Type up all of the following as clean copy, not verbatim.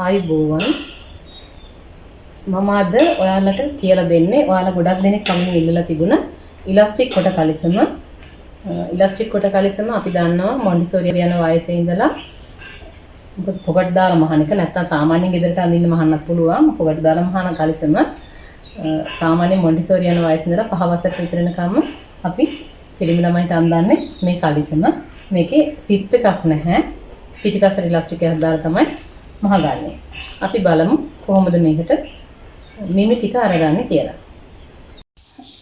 ආයුබෝවන් මම අද ඔයාලට කියලා දෙන්නේ ඔයාලා ගොඩක් දෙනෙක් කමින් ඉල්ලලා තිබුණ ඉලාස්ටික් කොට කලිසම. ඉලාස්ටික් කොට කලිසම අපි දන්නවා මොන්ටිසෝරි යන වයසේ ඉඳලා පොකට් දාලා මහන එක නැත්තම් සාමාන්‍යයෙන් ගෙදරට අඳින්න මහන්නත් පුළුවන්. පොකට් දාලා මහන කලිසම සාමාන්‍යයෙන් මොන්ටිසෝරි යන වයසේ ඉඳලා 5 වසරක විතර වෙනකම් අපි පිළිමි ළමයිට අඳන්නේ මේ කලිසම. මේකේ සිප් එකක් නැහැ. පිටිපස්සට ඉලාස්ටික් එකක් දාලා තමයි මහගන්නේ. අපි බලමු කොහොමද මේකට මිමි ටික අරගන්නේ කියලා.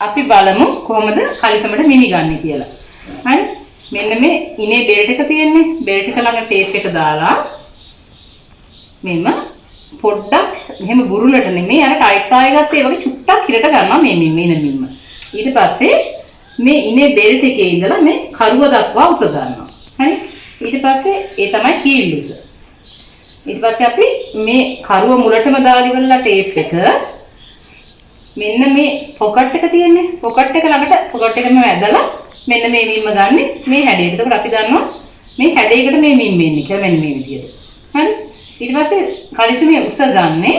අපි බලමු කොහොමද කලිසමට මිමි ගන්න කියලා. හරි. මෙන්න මේ ඉනේ බෙල්ට් එක තියෙන්නේ. බෙල්ට් එක ළඟ ටේප් එක දාලා මෙන්න පොඩ්ඩක් එහෙම බුරුලට නෙමෙයි අර ටයිට් සාය ගත්තේ වගේ චුට්ටක් හිරට ගන්නවා මේ මිම්ම. ඊට පස්සේ මේ ඉනේ බෙල්ට් එකේ ඉඳලා මේ කරුව දක්වා උස ගන්නවා. හරි. ඊට පස්සේ ඒ තමයි කීල් උස. ඊට පස්සේ අපි මේ කරුව මුලටම දාලා ඉවරලා ටේප් එක මෙන්න මේ පොකට් එක තියෙන්නේ. පොකට් එක ළඟට පොකට් එකම ඇදලා මෙන්න මේ මිම්ම ගන්න මේ හැඩයට. එතකොට අපි දන්නවා මේ හැඩයකට මේ මිම්ම එන්නේ කියලා මෙන්න මේ විදියට. හරි. ඊට පස්සේ කලිසමේ උස ගන්නේ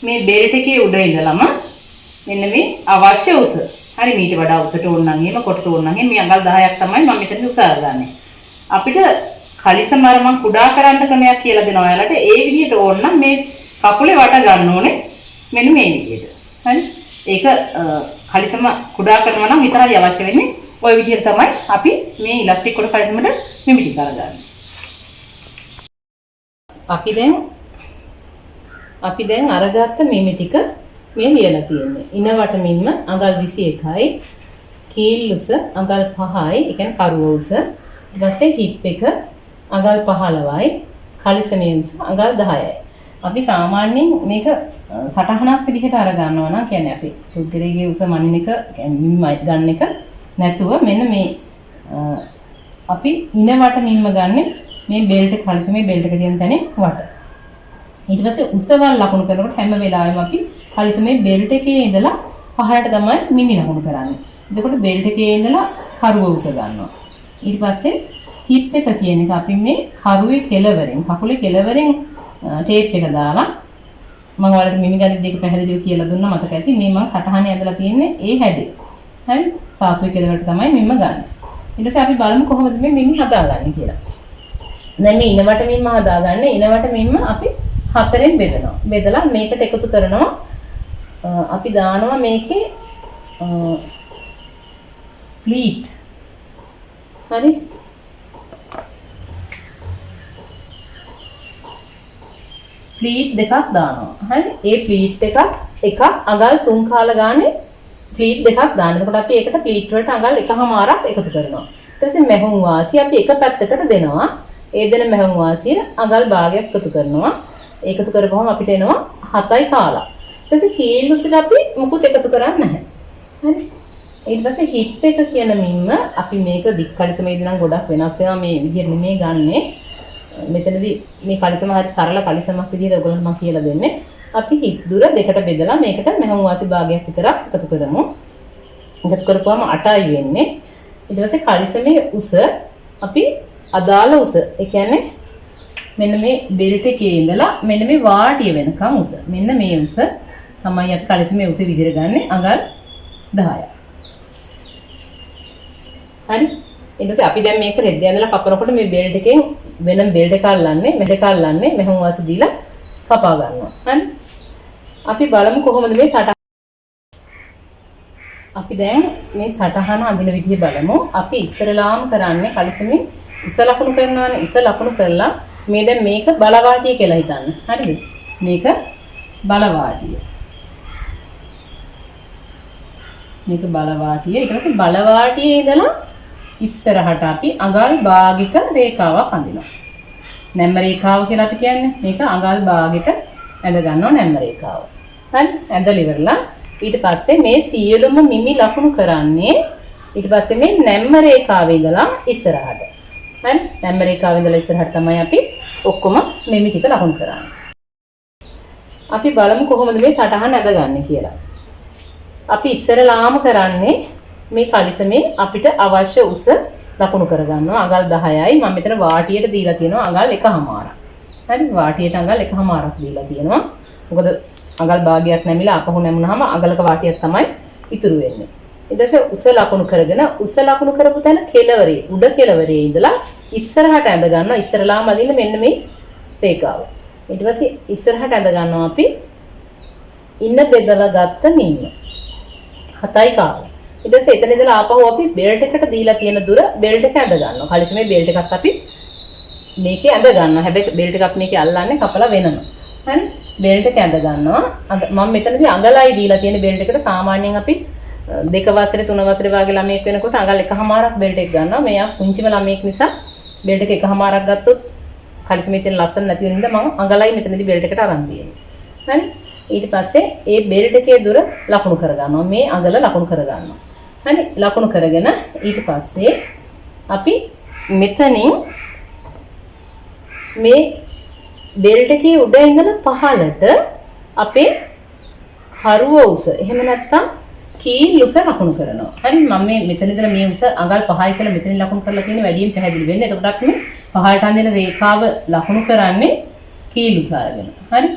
මේ බෙල්ට් එකේ උඩ ඉඳලම මෙන්න මේ අවශ්‍ය උස. හරි. මීට වඩා උසට ඕන නම් එහෙම කොට ඕන නම් මේ අඟල් 10ක් තමයි මම මෙතන උස අරගන්නේ. අපිට කලිසම අර මම කුඩා කරන්න ක්‍රමයක් කියලා දෙනවා ඔයාලට. ඒ විදිහට ඕන නම් මේ කකුලේ වට ගන්න ඕනේ. මෙන්න මේ විදිහට. හරි. ඒක කලිසම කුඩා කරනවා නම් විතරයි අවශ්‍ය වෙන්නේ. ওই විදිහට තමයි අපි මේ ඉලාස්ටික් කොට කලිසමට මිමි ටික අරගන්නේ. අපි දැන් අරගත්ත මිමි ටික මේ ලියලා තියෙන්නේ. ඉනවට මිම්ම අඟල් 21යි. කීල් උස අඟල් 5යි. ඒ කියන්නේ කරුව උස. ඊට පස්සේ හිප් එක අඟල් 15යි. කලිසමේ උස අඟල් 10යි. අපි සාමාන්‍යයෙන් මේක සටහනක් විදිහට අර ගන්නවා නම් කියන්නේ අපි පුද්ගලයේ උස මනින එක කියන්නේ ගන්න එක නැතුව මෙන්න මේ අපි ඉනවට මිම්ම ගන්න මේ බෙල්ට් කලිසමේ බෙල්ට් එක තියෙන තැනේ වට. ඊට පස්සේ උසවල් ලකුණු කරනකොට හැම වෙලාවෙම අපි කලිසමේ බෙල්ට් එකේ ඉඳලා පහළට තමයි මිමි ලකුණු කරන්නේ. එතකොට බෙල්ට් එකේ ඉඳලා කරුව උස ගන්නවා. ඊට පස්සේ හිප් එක කියන එක අපි මේ කරුවේ කෙළවරෙන් කකුලේ කෙළවරෙන් ටේප් එක දාලා මම ඔයාලට මිමි ගණිත දෙක පැහැදිලිව කියලා දුන්නා මතක ඇති. මේ මම සටහනේ ඇදලා තියෙන්නේ ඒ හැඩේ. හරි. සාකුවේ කෙළවරට තමයි මිම්ම ගන්න. ඊට පස්සේ අපි බලමු කොහොමද මේ මිමි හදාගන්නේ කියලා. දැන් මේ ඉනවට මිම්ම හදාගන්නේ. ඉනවට මිම්ම අපි 4ෙන් බෙදනවා. බෙදලා මේකට එකතු කරනවා. අපි දානවා මේකේ ප්ලීට්. හරි. ප්ලීට් දෙකක් දානවා. හරි. ඒ ප්ලීට් එකක් අඟල් 3 කාලා ගානේ ප්ලීට් දෙකක් දාන්න. එතකොට අපි ඒකට ප්ලීට් වලට අඟල් 1මාරක් එකතු කරනවා. ඊට පස්සේ මැහුම් වාසිය අපි එක පැත්තකට දෙනවා. ඒ දෙන මැහුම් වාසිය අඟල් භාගයක් එකතු කරනවා. එකතු කරපුවම අපිට එනවා 7යි කාලා. ඊට පස්සේ කීල් උසට අපි මුකුත් එකතු කරන්නේ නැහැ. හරි. ඊට පස්සේ හිප් එක කියන මිම්ම අපි මේක දික් කලිසමේදී නම් ගොඩක් වෙනස් වෙනවා. මේ විදිහට නෙමෙයි ගන්නෙ. මෙතනදී මේ කලිසම හරි සරල කලිසමක් විදිහට ඔයගොල්ලන්ට මම කියලා දෙන්නේ. අපි හිප් දුර දෙකට බෙදලා මේකට මැහුම් වාසි භාගයක් විතරක් එකතු කරමු. එකතු කරපුවම 8යි වෙන්නේ. ඊට පස්සේ කලිසමේ උස අපි අදාළ උස. ඒ කියන්නේ මෙන්න මේ බෙල්ට් එකේ ඉඳලා මෙන්න මේ වාටිය වෙනකන් උස. මෙන්න මේ උස තමයි අපි කලිසමේ උස විදිහට ගන්නෙ අඟල් 10යි. හරි. ඊට පස්සේ අපි දැන් මේක රෙද්ද ඇඳලා කපනකොට මේ බෙල්ට් එකෙන් වෙනම බෙල්ට් එක අල්ලන්නේ මෙහුම් වාසි දීලා කපා ගන්නවා. හරි. අපි බලමු කොහොමද මේ සටහන. අපි දැන් මේ සටහන අඳින විදිහ බලමු. අපි ඉස්සරලාම කරන්නේ කලිසමේ ඉස ලකුණු කරනවානේ. ඉස ලකුණු කරලා මේ දැන් මේක බලවාටිය කියලා හිතන්න. හරිද? මේක බලවාටිය. මේක බලවාටිය. ඊට පස්සේ බලවාටියේ ඉඳලා ඉස්සරහට අපි අඟල් භාගික රේඛාවක් අඳිනවා. නැම්ම රේඛාව කියලා අපි කියන්නේ. මේක අඟල් භාගයට ඇඳ ගන්නවා නැම්ම රේඛාව. හරි. ඇඳලා ඉවරලා ඊට පස්සේ මේ සියලුම මිමි ලකුණු කරන්නේ ඊට පස්සේ මේ නැම්ම රේඛාවේ ඉඳලා ඉස්සරහට. හරි. නැම්ම රේඛාවේ ඉඳලා ඉස්සරහට තමයි අපි ඔක්කොම මිමි ටික ලකුණු කරන්නේ. අපි බලමු කොහොමද මේ සටහන ඇඳගන්නේ කියලා. අපි ඉස්සරලාම කරන්නේ මේ කලිසමේ අපිට අවශ්‍ය උස ලකුණු කරගන්නවා. අඟල් 10යි. මම මෙතන වාටියට දීලා තියෙනවා අඟල් 1මාරක්. හරි වාටියට අඟල් එකමාරක් දීලා තියෙනවා. මොකද අඟල් භාගයක් නැමිලා අපහු නැමුනහම අඟලක වාටියක් තමයි ඉතුරු වෙන්නේ. ඊට පස්සේ උස ලකුණු කරගෙන උස ලකුණු කරපු තැන කෙළවරේ උඩ කෙළවරේ ඉඳලා ඉස්සරහට ඇඳ ගන්නවා. ඉස්සරලාම අදින්න මෙන්න මේ රේඛාව. ඊට පස්සේ ඉස්සරහට ඇඳ ගන්නවා අපි ඉන්න බෙදලා ගත්ත මින්න. 7යි කාව. ඊට පස්සේ එතන ඉඳලා ආපහු අපි බෙල්ට් එකට දීලා තියෙන දුර බෙල්ට් එක ඇඳ ගන්නවා. කලිසමේ බෙල්ට් එකත් අපි මේකේ ඇඳ ගන්නවා. හැබැයි බෙල්ට් එකක් මේකේ අල්ලන්නේ කපලා වෙනම. හරි? බෙල්ට් එක ඇඳ ගන්නවා. මම මෙතනදී අඟලයි දීලා තියෙන බෙල්ට් එකට සාමාන්‍යයෙන් අපි 2 වසරේ 3 වසරේ වගේ ළමයෙක් වෙනකොට අඟල් එකමාරක් බෙල්ට් එක ගන්නවා. මෙයා පුංචිම ළමයෙක් නිසා බෙල්ට් එක එකමාරක් ගත්තොත් කලිසමේ තියෙන ලස්සන නැති වෙන නිසා මම අඟලයි මෙතනදී බෙල්ට් එකට අරන් තියෙන්නේ. හරි? ඊට පස්සේ ඒ බෙල්ට් එකේ දුර ලකුණු කර ගන්නවා. මේ අඟල ලකුණු කර ගන්නවා. හරි? ලකුණු කරගෙන ඊට පස්සේ අපි මෙතනින් මේ බෙල්ට් එකේ උඩ ඉඳලා පහළට අපේ හරුව උස එහෙම නැත්නම් කීල් උස ලකුණු කරනවා. හරි මම මේ මෙතන ඉඳලා මේ උස අඟල් 5යි කියලා මෙතනින් ලකුණු කරලා තියෙන්නේ වැඩියෙන් පැහැදිලි වෙන්නේ. එතකොට අපි මේ පහළට අඳින රේඛාව ලකුණු කරන්නේ කීල් උස අරගෙන. හරි?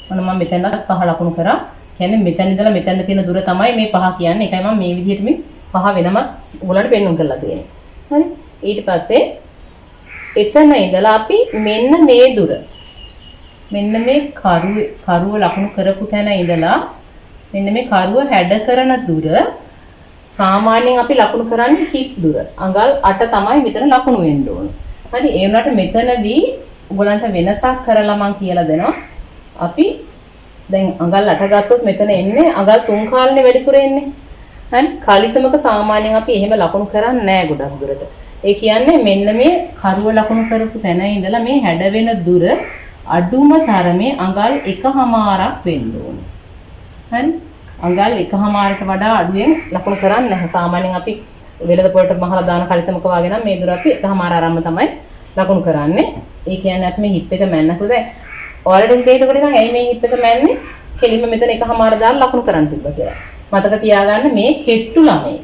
මොන මම මෙතන 5 ලකුණු කරා. කියන්නේ මෙතන ඉඳලා මෙතන තියෙන දුර තමයි මේ 5 කියන්නේ. ඒකයි මම මේ විදිහට මේ 5 වෙනම ඔයගොල්ලන්ට පෙන්වන්න කරලා තියෙන්නේ. හරි? ඊට පස්සේ එතන ඉඳලා අපි මෙන්න මේ දුර මෙන්න මේ කරුව ලකුණු කරපු තැන ඉඳලා මෙන්න මේ කරුව හැඩ කරන දුර සාමාන්‍යයෙන් අපි ලකුණු කරන්නේ හිප් දුර. අඟල් 8 තමයි මෙතන ලකුණු වෙන්න ඕන. හරි ඒ වුණාට මෙතනදී ඔයගලන්ට වෙනසක් කරලා මම කියලා දෙනවා. අපි දැන් අඟල් 8 ගත්තොත් මෙතන එන්නේ අඟල් 3 කාලනේ වැඩිපුර එන්නේ. හරි කලිසමක සාමාන්‍යයෙන් අපි එහෙම ලකුණු කරන්නේ නැහැ ගොඩක් දුරට. ඒ කියන්නේ මෙන්න මේ කරුව ලකුණු කරපු තැන ඉඳලා මේ හැඩ වෙන දුර අඩුම තරමේ අඟල් 1මාරක් වෙන්න ඕනේ. හරි? අඟල් 1මාරට වඩා අඩුවෙන් ලකුණු කරන්නේ නැහැ. සාමාන්‍යයෙන් අපි වෙළඳ පොළට මහලා දාන කලිසමක වාගේ නම් මේ දුර අපි 1මාර ආරම්භ තමයි ලකුණු කරන්නේ. ඒ කියන්නේ අපි මේ හිප් එක මැන්නකොට දැන් ඔයාලට හිතේකට නම් ඇයි මේ හිප් එක මැන්නේ? කෙලින්ම මෙතන 1මාර දාලා ලකුණු කරන්න තිබ්බා කියලා. මතක තියාගන්න මේ කෙට්ටු ළමයි.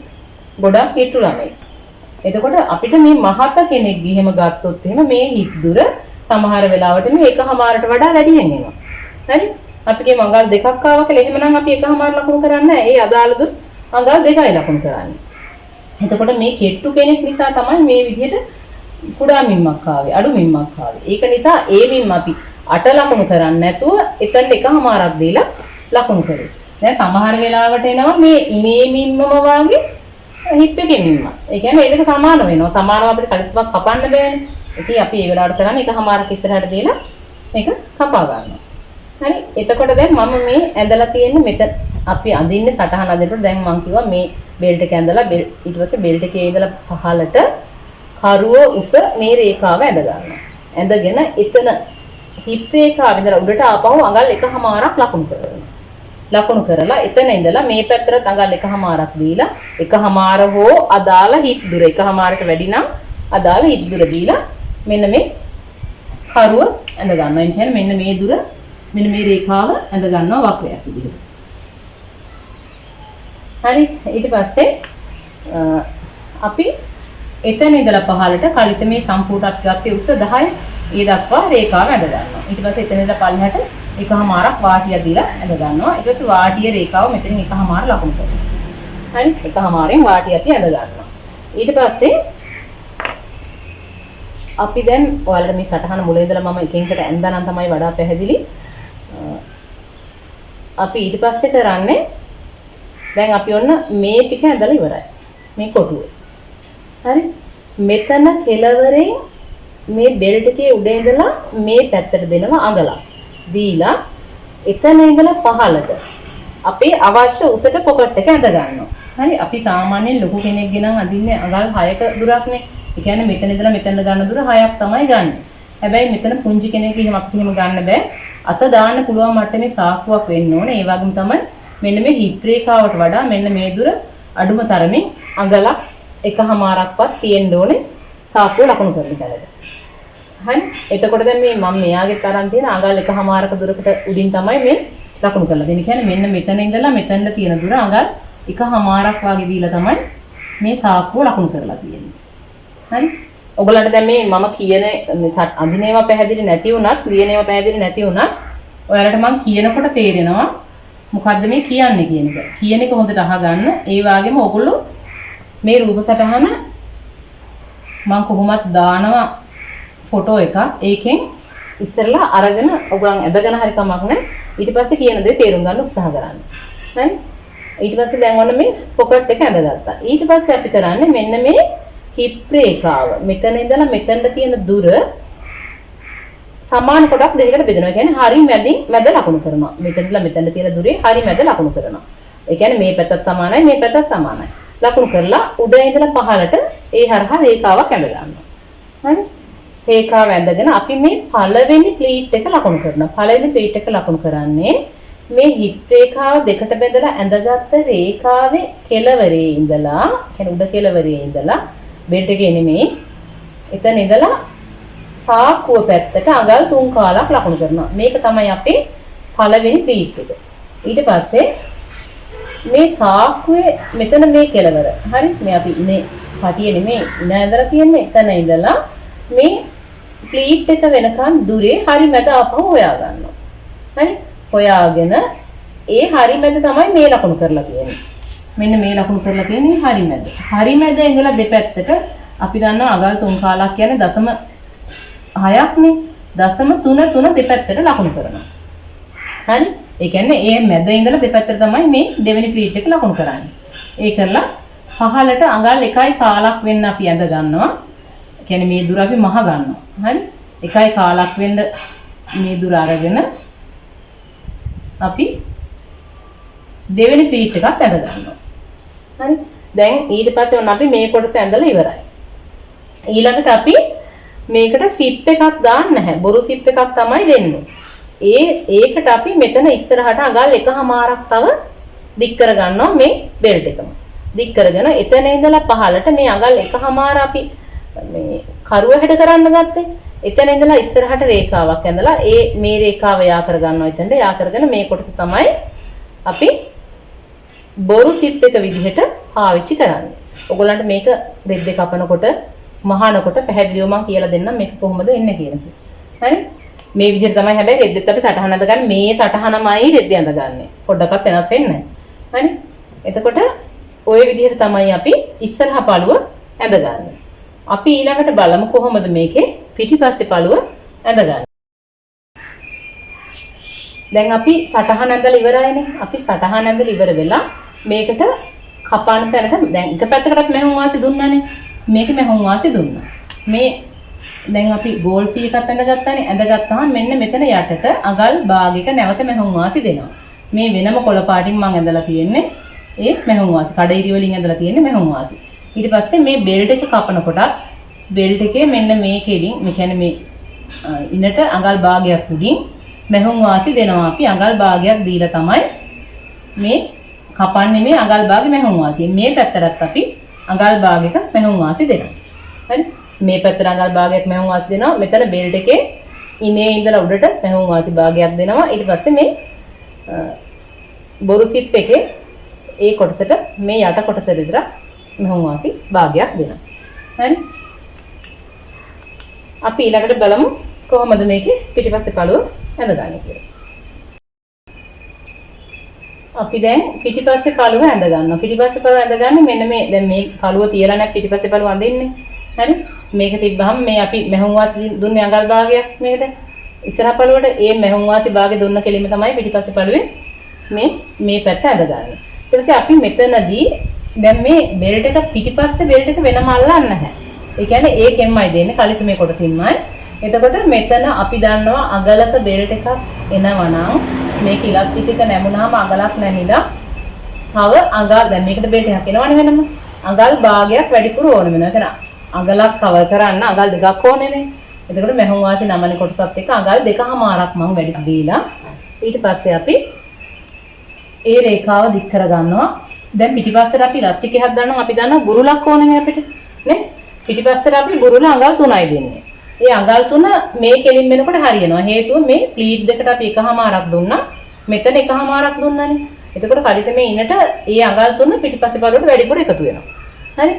ගොඩක් කෙට්ටු ළමයි. එතකොට අපිට මේ මහත කෙනෙක් ගිහිම ගත්තොත් එහෙම මේ හිප් දුර සමහර වෙලාවට මේ 1මාරට වඩා වැඩියෙන් එනවා. හරි? අපි කියමු අඟල් 2ක් ආවා කියලා එහෙමනම් අපි 1මාර ලකුණු කරන්නේ නැහැ. ඒ අදාළ දුර අඟල් 2යි ලකුණු කරන්නේ. එතකොට මේ කෙට්ටු කෙනෙක් නිසා තමයි මේ විදිහට කුඩා මිම්මක් ආවේ, අඩු මිම්මක් ආවේ. ඒක නිසා ඒ මිම්ම අපි 8 ලකුණු කරන්නේ නැතුව එතන 1මාරක් දීලා ලකුණු කරේ. දැන් සමහර වෙලාවට එනවා මේ ඉමේ මිම්මම වාගේ හිප් එකේ මිම්ම. ඒ කියන්නේ ඒ දෙක සමාන වෙනවා. සමානව අපිට කලිස්මක් කපන්න බෑනේ. ඉතින් අපි ඒ වෙලාවට කරන්නේ 1මාරක් ඉස්සරහට දීලා මේක කපා ගන්නවා. හරි? එතකොට දැන් මම මේ ඇඳලා තියෙන්නේ මෙතන අපි අඳින්නේ සටහන අඳිනකොට දැන් මම කිව්වා මේ බෙල්ට් එක ඇඳලා ඊට පස්සේ බෙල්ට් එකේ ඉඳලා පහළට කරුව උස මේ රේඛාව ඇඳ ගන්නවා. ඇඳගෙන එතන හිප් රේඛාව ඉඳලා උඩට ආපහු අඟල් 1මාරක් ලකුණු කරනවා. ලකුණු කරලා එතන ඉඳලා මේ පැත්තට අඟල් 1මාරක් දීලා 1මාර හෝ අදාළ හිප් දුර 1මාරට වැඩි නම් අදාළ හිප් දුර දීලා මෙන්න මේ කරුව ඇඳ ගන්නවා. ඒ කියන්නේ මෙන්න මේ දුර මෙන්න මේ රේඛාව ඇඳ ගන්නවා වක්‍රයක් විදිහට. හරි ඊට පස්සේ අපි එතන ඉඳලා පහළට කලිසමේ සම්පූර්ණ අපි ගත්තේ උස 10 ඒ දක්වා රේඛාව ඇඳ ගන්නවා. ඊට පස්සේ එතන ඉඳලා පල්ලෙහාට 1මාරක් වාටිය දීලා ඇඳ ගන්නවා. ඊට පස්සේ වාටිය රේඛාව මෙතනින් 1මාර ලකුණු කරනවා. හරි 1මාරෙන් වාටිය අපි ඇඳ ගන්නවා. ඊට පස්සේ අපි දැන් ඔයාලට මේ සටහන මුල ඉඳලා මම එක එකට ඇඳා නම් තමයි වඩා පැහැදිලි. අපි ඊට පස්සේ කරන්නේ දැන් අපි ඔන්න මේ ටික ඇඳලා ඉවරයි. මේ කොටුව. හරි? මෙතන කෙළවරෙන් මේ බෙල්ට් එකේ උඩ ඉඳලා මේ පැත්තට දෙනවා අඟලක්. දීලා එතන ඉඳලා පහළට අපේ අවශ්‍ය උසට පොකට් එක ඇඳ ගන්නවා. හරි? අපි සාමාන්‍යයෙන් ලොකු කෙනෙක් ගෙනන් අඳින්නේ අඟල් 6ක දුරක්නේ. ඒ කියන්නේ මෙතන ඉඳලා මෙතන ගන්න දුර 6ක් තමයි ගන්න. හැබැයි මෙතන පුංචි කෙනෙක් එහෙම අපිට එහෙම ගන්න බෑ. අත දාන්න පුළුවන් මට්ටමේ සාක්කුවක් වෙන්න ඕනේ. ඒ වගේම තමයි මෙන්න මේ හිප් රේඛාවට වඩා මෙන්න මේ දුර අඩුම තරමින් අඟලක් 1මාරක්වත් තියෙන්න ඕනේ සාක්කුව ලකුණු කරන තැනට. හරි? එතකොට දැන් මේ මම මෙයාගේ තරම් තියෙන අඟල් 1මාරක දුරකට උඩින් තමයි මේ ලකුණු කරලා දෙන්නේ. කියන්නේ මෙන්න මෙතන ඉඳලා මෙතනට තියෙන දුර අඟල් 1මාරක් වගේ දීලා තමයි මේ සාක්කුව ලකුණු කරලා තියෙන්නේ. හරි? ඔයගලන්ට දැන් මේ මම කියන අඳිනේවා පැහැදිලි නැති වුණත් ලියනේවා පැහැදිලි නැති වුණත් ඔයාලට මම කියනකොට තේරෙනවා මොකද්ද මේ කියන්නේ කියන එක. කියන එක හොඳට අහගන්න. ඒ වගේම ඔයගොල්ලෝ මේ රූප සටහන මම කොහොමත් දානවා ෆොටෝ එකක්. ඒකෙන් ඉස්සෙල්ලා අරගෙන ඔයගලන් ඇදගෙන හරි කමක් නැහැ. ඊට පස්සේ කියන දේ තේරුම් ගන්න උත්සාහ කරන්න. හරි? ඊට පස්සේ දැන් ඔන්න මේ පොකට් එක ඇඳගත්තා. ඊට පස්සේ අපි කරන්නේ මෙන්න මේ හිප් රේඛාව. මෙතන ඉඳලා මෙතනට තියෙන දුර සමාන කොටස් දෙකකට බෙදෙනවා. ඒ කියන්නේ හරි මැදින් මැද ලකුණු කරනවා. මෙතන ඉඳලා මෙතනට තියෙන දුරේ හරි මැද ලකුණු කරනවා. ඒ කියන්නේ මේ පැත්තත් සමානයි මේ පැත්තත් සමානයි. ලකුණු කරලා උඩ ඉඳලා පහළට ඒ හරහා රේඛාවක් ඇඳ ගන්නවා. හරි? රේඛාව ඇඳගෙන අපි මේ පළවෙනි ප්ලීට් එක ලකුණු කරනවා. පළවෙනි ප්ලීට් එක ලකුණු කරන්නේ මේ හිප් රේඛාව දෙකට බෙදලා ඇඳගත්ත රේඛාවේ කෙළවරේ ඉඳලා කියන්නේ උඩ කෙළවරේ ඉඳලා බෙල්ට් එකේ නෙමෙයි එතන ඉඳලා සාක්කුව පැත්තට අඟල් 3 කාලක් ලකුණු කරනවා. මේක තමයි අපේ පළවෙනි ප්ලීට් එක. ඊට පස්සේ මේ සාක්කුවේ මෙතන මේ කෙළවර. හරි? මේ අපි ඉනේ පටියේ නෙමෙයි ඉන ඇඳලා තියන්නේ. එතන ඉඳලා මේ ප්ලීට් එක වෙනකන් දුරේ හරි මැද ආපහු හොයා ගන්නවා. හරි? හොයාගෙන ඒ හරි මැද තමයි මේ ලකුණු කරලා තියෙන්නේ. මෙන්න මේ ලකුණු කරලා තියෙන්නේ හරි මැද. හරි මැද ඉඳලා දෙපැත්තට අපි දන්නවා අඟල් 3 කාලක් කියන්නේ දශම 6ක්නේ. දශම 3 දෙපැත්තට ලකුණු කරනවා. හරි? ඒ කියන්නේ ඒ මැද ඉඳලා දෙපැත්තට තමයි මේ දෙවෙනි ප්ලීට් එක ලකුණු කරන්නේ. ඒ කරලා පහළට අඟල් 1යි කාලක් වෙන්න අපි ඇඳ ගන්නවා. ඒ කියන්නේ මේ දුර අපි මහ ගන්නවා. හරි? 1යි කාලක් වෙන්න මේ දුර අරගෙන අපි දෙවෙනි ප්ලීට් එකක් ඇඳ ගන්නවා. හරි? දැන් ඊට පස්සේ ඔන්න අපි මේ කොටස ඇඳලා ඉවරයි. ඊළඟට අපි මේකට සිප් එකක් දාන්න නැහැ. බොරු සිප් එකක් තමයි දෙන්නේ. ඒකට අපි මෙතන ඉස්සරහට අඟල් 1.5ක් තව දික් කර ගන්නවා මේ බෙල්ට් එකම. දික් කරගෙන එතන ඉඳලා පහළට මේ අඟල් 1.5 අපි මේ කරුව හැඩ කරන්න ගත්තේ. එතන ඉඳලා ඉස්සරහට රේඛාවක් ඇඳලා මේ රේඛාව යා කර ගන්නවා එතනට. යා කරගෙන මේ කොටස තමයි අපි බොරු සිප් එක විදිහට පාවිච්චි කරන්නේ. ඔයගොල්ලන්ට මේක රෙද්ද කපනකොට මහානකොට පැහැදිලිව මම කියලා දෙන්නම් මේක කොහොමද එන්නේ කියන එක. හරි? මේ විදිහට තමයි හැබැයි රෙද්දෙත් අපි සටහන අඳගන්නේ. මේ සටහනමයි රෙද්ද අඳගන්නේ. පොඩ්ඩක්වත් වෙනස් වෙන්නේ නැහැ. හරි? එතකොට ওই විදිහට තමයි අපි ඉස්සරහා පළුව ඇඳගන්නේ. අපි ඊළඟට බලමු කොහොමද මේකේ පිටිපස්සේ පළුව ඇඳගන්නේ. දැන් අපි සටහන ඇඳලා ඉවරයිනේ. අපි සටහන ඇඳලා ඉවර වෙලා මේකට කපන්න තැනට දැන් එක පැත්තකටත් මෙහුම් වාසි දුන්නානේ. මේක මෙහුම් වාසි දුන්නා. මේ දැන් අපි ගෝල් පී එකක් ඇඳගත්තානේ. ඇඳගත්තාම මෙන්න මෙතන යටට අඟල් භාගයක නැවත මෙහුම් වාසි දෙනවා. මේ වෙනම කොළ පාටින් මම ඇඳලා තියෙන්නේ ඒ මෙහුම් වාසි. කඩිරි වලින් ඇඳලා තියෙන්නේ මෙහුම් වාසි. ඊට පස්සේ මේ බෙල්ට් එක කපනකොට බෙල්ට් එකේ මෙන්න මේ කෙලින් මේ කියන්නේ මේ ඉන්නට අඟල් භාගයක් උඩින් මෙහුම් වාසි දෙනවා. අපි අඟල් භාගයක් දීලා තමයි මේ කපන්නේ මේ අඟල් භාගෙ මෙහුම් වාසිය. මේ පැත්තටත් අපි අඟල් භාගයක මෙහුම් වාසි දෙනවා. හරි? මේ පැත්තට අඟල් භාගයක් මෙහුම් වාසි දෙනවා. මෙතන බෙල්ට් එකේ ඉනේ ඉඳලා උඩට මෙහුම් වාසි භාගයක් දෙනවා. ඊට පස්සේ මේ බොරු සිප් එකේ ඒ කොටසට මේ යට කොටසට විතර මෙහුම් වාසි භාගයක් දෙනවා. හරි? අපි ඊළඟට බලමු කොහොමද මේකේ පිටිපස්සේ පළුව ඇඳගන්නේ කියලා. අපි දැන් පිටිපස්සේ පළුව ඇඳ ගන්නවා. පිටිපස්සේ පළුව ඇඳගන්නේ මෙන්න මේ දැන් මේ පළුව තියලා නැත් පිටිපස්සේ පළුව අඳින්නේ. හරි? මේක තිබ්බහම මේ අපි මෙහුම් වාසි දුන්නේ අඟල් භාගයක් මේකට. ඉස්සරහ පළුවට ඒ මෙහුම් වාසි භාගෙ දුන්න කෙලින්ම තමයි පිටිපස්සේ පළුවේ මේ පැත්ත ඇඳගන්නේ. ඊට පස්සේ අපි මෙතනදී දැන් මේ බෙල්ට් එක පිටිපස්සේ බෙල්ට් එක වෙනම අල්ලන්නේ නැහැ. ඒ කියන්නේ ඒකෙන්මයි දෙන්නේ කලිස මේ කොටසින්මයි. එතකොට මෙතන අපි දන්නවා අගලක බෙල්ට් එකක් එනවා නම් මේක ඉලාස්ටික් එක නැමුණාම අගලක් නැමිලා තව අඟල් දැන් මේකට බෙල්ට් එකක් එනවනේ වෙනම අඟල් භාගයක් වැඩිපුර ඕන වෙනවා. එතන අඟලක් කවර් කරන්න අඟල් දෙකක් ඕනේනේ. එතකොට මෙහුම් වාසි නමන කොටසත් එක්ක අඟල් 2.5ක් මම වැඩි දීලා ඊට පස්සේ අපි ඒ රේඛාව දික් කර ගන්නවා. දැන් පිටිපස්සට අපි ඉලාස්ටික් එකක් දානවා. අපි දන්නවා බුරුලක් ඕනේ අපිට නේ. පිටිපස්සට අපි බුරුල අඟල් 3යි දෙන්නේ. ඒ අඟල් 3 මේ කෙලින් වෙනකොට හරියනවා. හේතුව මේ ප්ලීට් දෙකට අපි 1.5ක් දුන්නා. මෙතන 1.5ක් දුන්නානේ. එතකොට කලිසමේ ඉන්නට ඒ අඟල් 3 පිටිපස්සේ බලවට වැඩිපුර එකතු වෙනවා. හරි?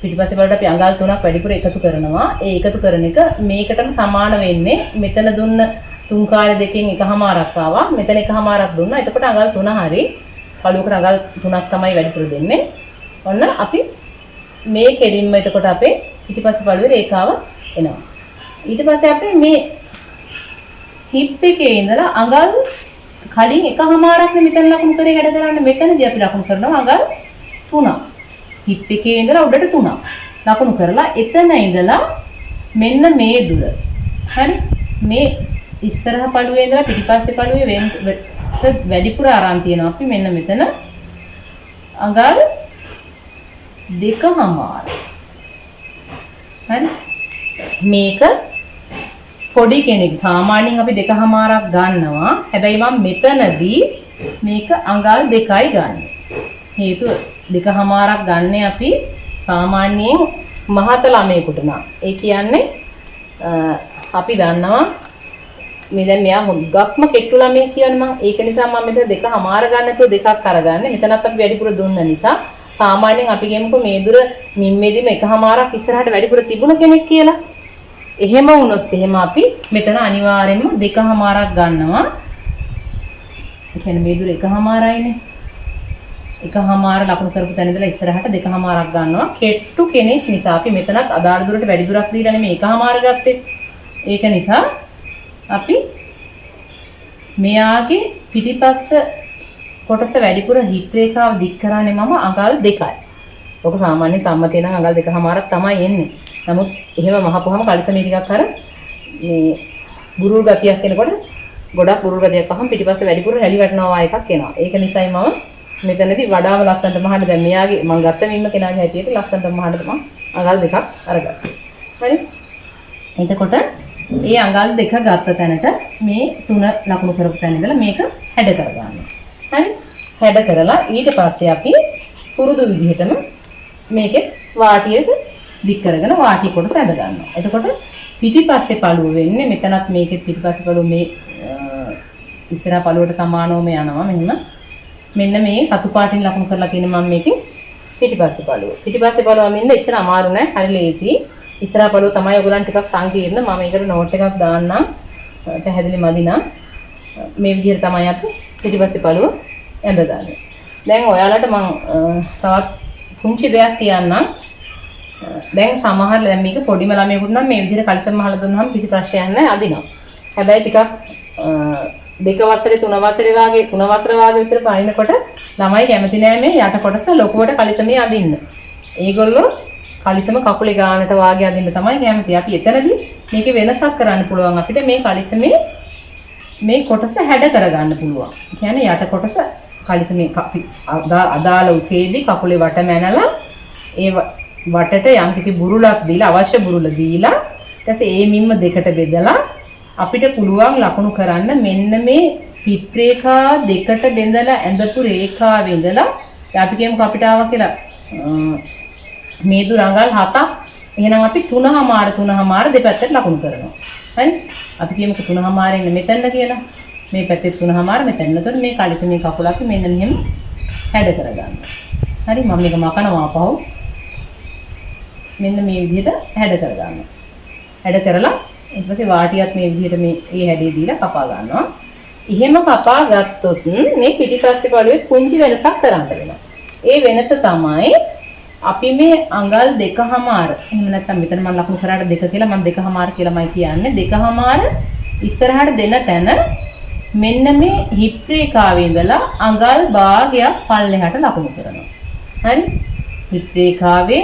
පිටිපස්සේ බලට අපි අඟල් 3ක් වැඩිපුර එකතු කරනවා. ඒ එකතු කරන එක මේකටම සමාන වෙන්නේ. මෙතන දුන්න 3 කාලේ දෙකෙන් එකමාරක් ආවා. මෙතන එකමාරක් දුන්නා. එතකොට අඟල් 3 හරි. පළුවකට අඟල් 3ක් තමයි වැඩිපුර දෙන්නේ. ඔන්න අපි මේ කෙලින්ම එතකොට අපේ පිටිපස්සේ පළුවේ රේඛාව එනවා. ඊට පස්සේ අපි මේ හිප් එකේ ඉඳලා අඟල් කලින් එකමාරක් මෙතන ලකුණු කරේ වැඩ කරන්න. මෙතනදී අපි ලකුණු කරනවා අඟල් 3ක්. හිප් එකේ ඉඳලා උඩට 3ක් ලකුණු කරලා එතන ඉඳලා මෙන්න මේ දුර. හරි? මේ ඉස්සරහ පළුවේ ඉඳලා පිටිපස්සේ පළුවේ වැඩිපුර ආරම් තියෙනවා. අපි මෙන්න මෙතන අඟල් 2මාර. හරි? මේක පොඩි කෙනෙක් සාමාන්‍යයෙන් අපි 2මාරක් ගන්නවා. හැබැයි මම මෙතනදී මේක අඟල් 2යි ගන්න. හේතුව 2මාරක් ගන්න අපි සාමාන්‍යයෙන් මහත ළමයෙකුට නම්. ඒ කියන්නේ අපි දන්නවා මේ දැන් මෙයා හුඟක්ම කෙට්ටු ළමයෙක් කියන්නේ මම. ඒක නිසා මම මෙතන 2මාර ගන්න නැතුව 2ක් අරගන්නේ. මෙතනත් අපි වැඩිපුර දුන්න නිසා සාමාන්‍යයෙන් අපි කියමුකෝ මේ දුර නිම්මේදීම 1මාරක් ඉස්සරහට වැඩිපුර තිබුණ කෙනෙක් කියලා. එහෙම වුණොත් එහෙම අපි මෙතන අනිවාර්යෙන්ම 2මාරක් ගන්නවා. ඒ කියන්නේ මේ දුර 1මාරයිනේ. 1මාර ලකුණු කරපු තැන ඉඳලා ඉස්සරහට 2මාරක් ගන්නවා. කෙට්ටු කෙනෙක් නිසා අපි මෙතනත් අදාළ දුරට වැඩි දුරක් දීලා නෙමෙයි 1මාර ගත්තේ. ඒක නිසා අපි මෙයාගේ පිටිපස්ස කොටස වැඩිපුර හිප් රේඛාව දික් කරන්නේ මම අඟල් 2යි. ඔක සාමාන්‍ය සම්මතේ නම් අඟල් 2මාරක් තමයි එන්නේ. නමුත් එහෙම මහපුවම කලිසමේ ටිකක් අර මේ බුරුල් ගතියක් එනකොට ගොඩක් බුරුල් ගතියක් අහම පිටිපස්ස වැඩිපුර රැලි වටනවා එකක් එනවා. ඒක නිසායි මම මෙතනදී වඩාම ලස්සනට මහන්න දැන් මෙයාගේ මම ගත්ත මින්ම කෙනාගේ හැටියට ලස්සනට මහන්න තමයි අඟල් 2ක් අරගත්තා. හරි? එතකොට ඒ අඟල් 2 ගත්ත තැනට මේ 3 ලකුණු කරපු තැන ඉඳලා මේක හැඩ කරගන්නවා. හරි? හැඩ කරලා ඊට පස්සේ අපි පුරුදු විදිහටම මේකේ වාටියට දික් කරගෙන වාටි කොටස ඇද ගන්නවා. එතකොට පිටිපස්සේ පළුව වෙන්නේ මෙතනත් මේකේ පිටිපස්සේ පළුව මේ ඉස්සරහ පළුවට සමානවම යනවා මෙන්න. මෙන්න මේ සතු පාටින් ලකුණු කරලා තියෙන මම මේකේ පිටිපස්සේ පළුව. පිටිපස්සේ පළුව මෙන්න එච්චර අමාරු නෑ. හරි ලේසි. ඉස්සරහ පළුව තමයි ඔයගොල්ලන් ටිකක් සංකීර්ණ. මම ඒකට නෝට් එකක් දාන්නම්. පැහැදිලි මදි නම් මේ විදිහට තමයි අපි පිටිපස්සේ පළුව ඇඳගන්නේ. දැන් ඔයාලට මම තවත් පුංචි දෙයක් කියන්නම්. දැන් සමහර දැන් මේක පොඩිම ළමයෙකුට නම් මේ විදිහට කලිසම් මහලා දුන්නාම කිසි ප්‍රශ්නයක් නැහැ අදිනවා. හැබැයි ටිකක් 2 වසරේ 3 වසරේ වාගේ 3 වසර වාගේ විතර පනිනකොට ළමයි කැමති නෑ මේ යට කොටස ලොකුවට කලිසමේ අදින්න. ඒගොල්ලෝ කලිසම කකුලේ ගානට වාගේ අදින්න තමයි කැමති. අපි එතනදී මේකේ වෙනසක් කරන්න පුළුවන් අපිට මේ කලිසමේ මේ කොටස හැඩ කරගන්න පුළුවන්. කියන්නේ යට කොටස කලිසමේ අදාළ උසේදී කකුලේ වට මැනලා ඒ වටට යම්කිසි බුරුලක් දීලා අවශ්‍ය බුරුල දීලා ඊට පස්සේ ඒ මිම්ම දෙකට බෙදලා අපිට පුළුවන් ලකුණු කරන්න මෙන්න මේ පිප් රේඛා දෙකට බෙදලා ඇඳපු රේඛාවේ ඉඳලා අපි කියමුකෝ අපිට ආවා කියලා මේ දුර අඟල් 7ක් එහෙනම් අපි 3මාර දෙපැත්තට ලකුණු කරනවා. හරි? අපි කියමුකෝ 3මාරෙන් මෙතන කියලා. මේ පැත්තේ 3මාර මෙතන. එතකොට මේ කලිසමේ කකුල අපි මෙන්න මෙහෙම හැඩ කරගන්නවා. හරි? මම මේක මකනවා අපහු. මෙන්න මේ විදිහට හැඩ කරගන්නවා. හැඩ කරලා ඊට පස්සේ වාටියත් මේ විදිහට මේ හැඩේ දීලා කපා ගන්නවා. එහෙම කපා ගත්තොත් මේ පිටිපස්සේ පළුවේ පුංචි වෙනසක් කරන්න වෙනවා. ඒ වෙනස තමයි අපි මේ අඟල් 2මාර. එහෙම නැත්නම් මෙතන මම ලකුණු කරාට 2 කියලා මම 2මාර කියලාමයි කියන්නේ. 2මාර ඉස්සරහට දෙන තැන මෙන්න මේ හිප් රේඛාවේ ඉඳලා අඟල් භාගයක් පල්ලෙහාට ලකුණු කරනවා. හරි? හිප් රේඛාවේ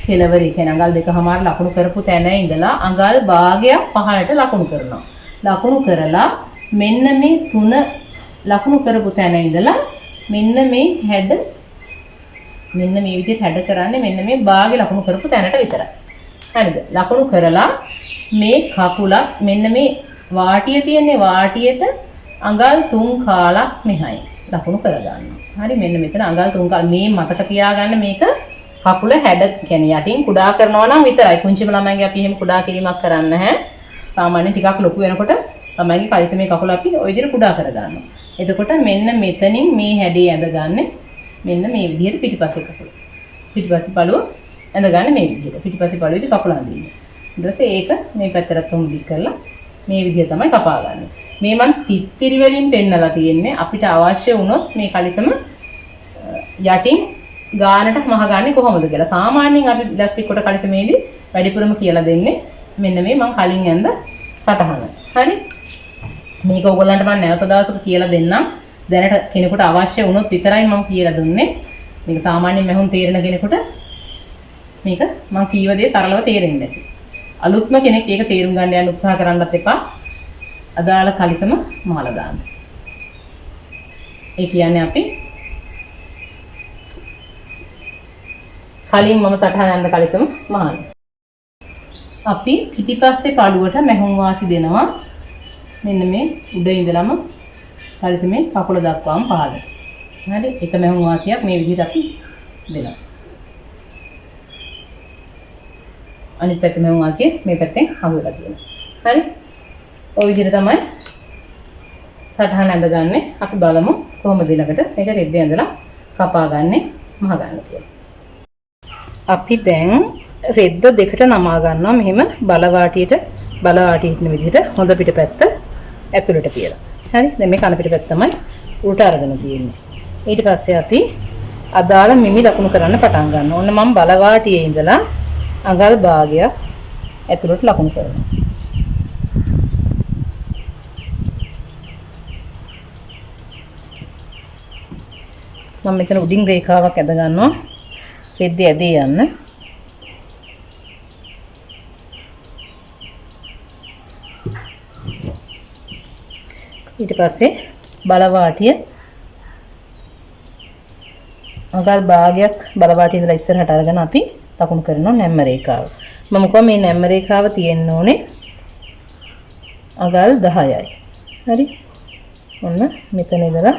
කෙලවරේ කියන අඟල් 2මාර ලකුණු කරපු තැන ඉඳලා අඟල් භාගයක් පහළට ලකුණු කරනවා. ලකුණු කරලා මෙන්න මේ 3 ලකුණු කරපු තැන ඉඳලා මෙන්න මේ හැඩ මෙන්න මේ විදිහට හැඩ කරන්නේ මෙන්න මේ භාගය ලකුණු කරපු තැනට විතරයි. හරිද? ලකුණු කරලා මේ කකුල මෙන්න මේ වාටිය තියෙන්නේ වාටියට අඟල් 3 කාලක් මෙහායි ලකුණු කරගන්නවා. හරි මෙන්න මෙතන අඟල් 3 කාල මේ මතක තියාගන්න මේක කකුල හැඩ කියන්නේ යටින් කුඩා කරනවා නම් විතරයි. කුංචිම ළමයිගේ අපි එහෙම කුඩා කිරීමක් කරන්නේ නැහැ. සාමාන්‍යයෙන් ටිකක් ලොකු වෙනකොට ළමයිගේ කලිසමේ කකුල අපි ওই විදිහට කුඩා කරගන්නවා. එතකොට මෙන්න මෙතනින් මේ හැඩේ ඇඳගන්නේ මෙන්න මේ විදිහට පිටිපස්සේ කකුල. පිටිපස්සේ පළුව ඇඳගන්න මේ විදිහට. පිටිපස්සේ පළුවේ කපලා අඳින්න. ඊට පස්සේ ඒක මේ පැත්තට තුම් දික් කරලා මේ විදිහ තමයි කපා ගන්න. මේ මන් තිත්තිරි වලින් පෙන්නලා තියෙන්නේ අපිට අවශ්‍ය වුණොත් මේ කලිසම යටින් ගානට මහ ගන්නේ කොහොමද කියලා. සාමාන්‍යයෙන් අපි ඉලාස්ටික් කොට කලිසමේදී වැඩිපුරම කියලා දෙන්නේ මෙන්න මේ මම කලින් ඇඳ සටහන. හරි? මේක ඔයගොල්ලන්ට මම නැවත දවසක කියලා දෙන්නම්. දැනට කෙනෙකුට අවශ්‍ය වුණොත් විතරයි මම කියලා දුන්නේ. මේක සාමාන්‍යයෙන් මහුන් තේරෙන කෙනෙකුට මේක මම කීව දේ සරලව තේරෙන්නේ නැති. අලුත්ම කෙනෙක් ඒක තේරුම් ගන්න යන්න උත්සාහ කරන්නත් එපා. අදාළ කලිසම මහලා දාන්න. ඒ කියන්නේ අපි කලින් මම සටහන අඳ කලිසම මහන්න. අපි පිටිපස්සේ පළුවට මැහුම් වාසි දෙනවා. මෙන්න මේ උඩ ඉඳලම කලිසමේ කකුල දක්වාම පහළ. හරි? එක මැහුම් වාසියක් මේ විදිහට අපි දෙනවා. අනිත් පැත්තේ මැහුම් වාසිය මේ පැත්තෙන් හමු වෙලා තියෙනවා. හරි? ඔය විදිහට තමයි සටහන අඳගන්නේ. අපි බලමු කොහොමද ඊළඟට මේක රෙද්දේ ඇඳලා කපා ගන්නෙ මහ ගන්න කියලා. අපි දැන් රෙද්ද දෙකට නමා ගන්නවා මෙහෙම බලවාටියට ඉන්න විදිහට හොඳ පිටපැත්ත ඇතුළට කියලා. හරි? දැන් මේ කන පිටපැත්ත තමයි උල්ට අරගෙන තියෙන්නේ. ඊට පස්සේ අපි අදාළ මිමි ලකුණු කරන්න පටන් ගන්නවා. ඔන්න මම බලවාටියේ ඉඳලා අඟල් භාගයක් ඇතුළට ලකුණු කරනවා. මම මෙතන උඩින් රේඛාවක් ඇද ගන්නවා. රෙද්දේ ඇදේ යන්න. ඊට පස්සේ බලවාටිය අඟල් භාගයක් බලවාටිය ඉඳලා ඉස්සරහට අරගෙන අපි ලකුණු කරනවා නැම්ම රේඛාව. මම කොහොම මේ නැම්ම රේඛාව තියෙන්න ඕනේ අඟල් 10යි. හරි? ඔන්න මෙතන ඉඳලා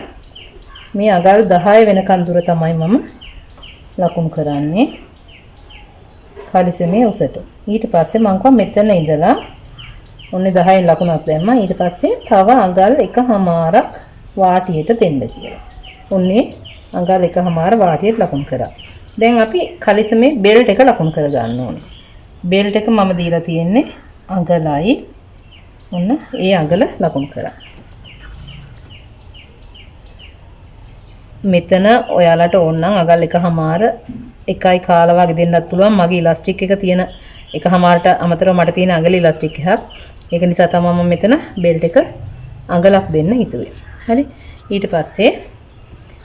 මේ අඟල් 10 වෙනකන් දුර තමයි මම ලකුණු කරන්නේ කලිසමේ උසට. ඊට පස්සේ මම කොහොම මෙතන ඉඳලා ඔන්නේ 10න් ලකුණක් දැම්මා. ඊට පස්සේ තව අඟල් 1/2ක් වාටියට දෙන්න කියලා. ඔන්නේ අඟල් 1/2 වාටියට ලකුණු කරා. දැන් අපි කලිසමේ බෙල්ට් එක ලකුණු කර ගන්න ඕනේ. බෙල්ට් එක මම දීලා තියෙන්නේ අඟලයි. ඔන්න ඒ අඟල ලකුණු කරා. මෙතන ඔයාලට ඕන නම් අඟල් 1/2 එකයි කාලා වගේ දෙන්නත් පුළුවන්. මගේ ඉලාස්ටික් එක තියෙන 1/2ට අමතරව මට තියෙන අඟල ඉලාස්ටික් එකක්. ඒක නිසා තමයි මම මෙතන බෙල්ට් එක අඟලක් දෙන්න හිතුවේ. හරි? ඊට පස්සේ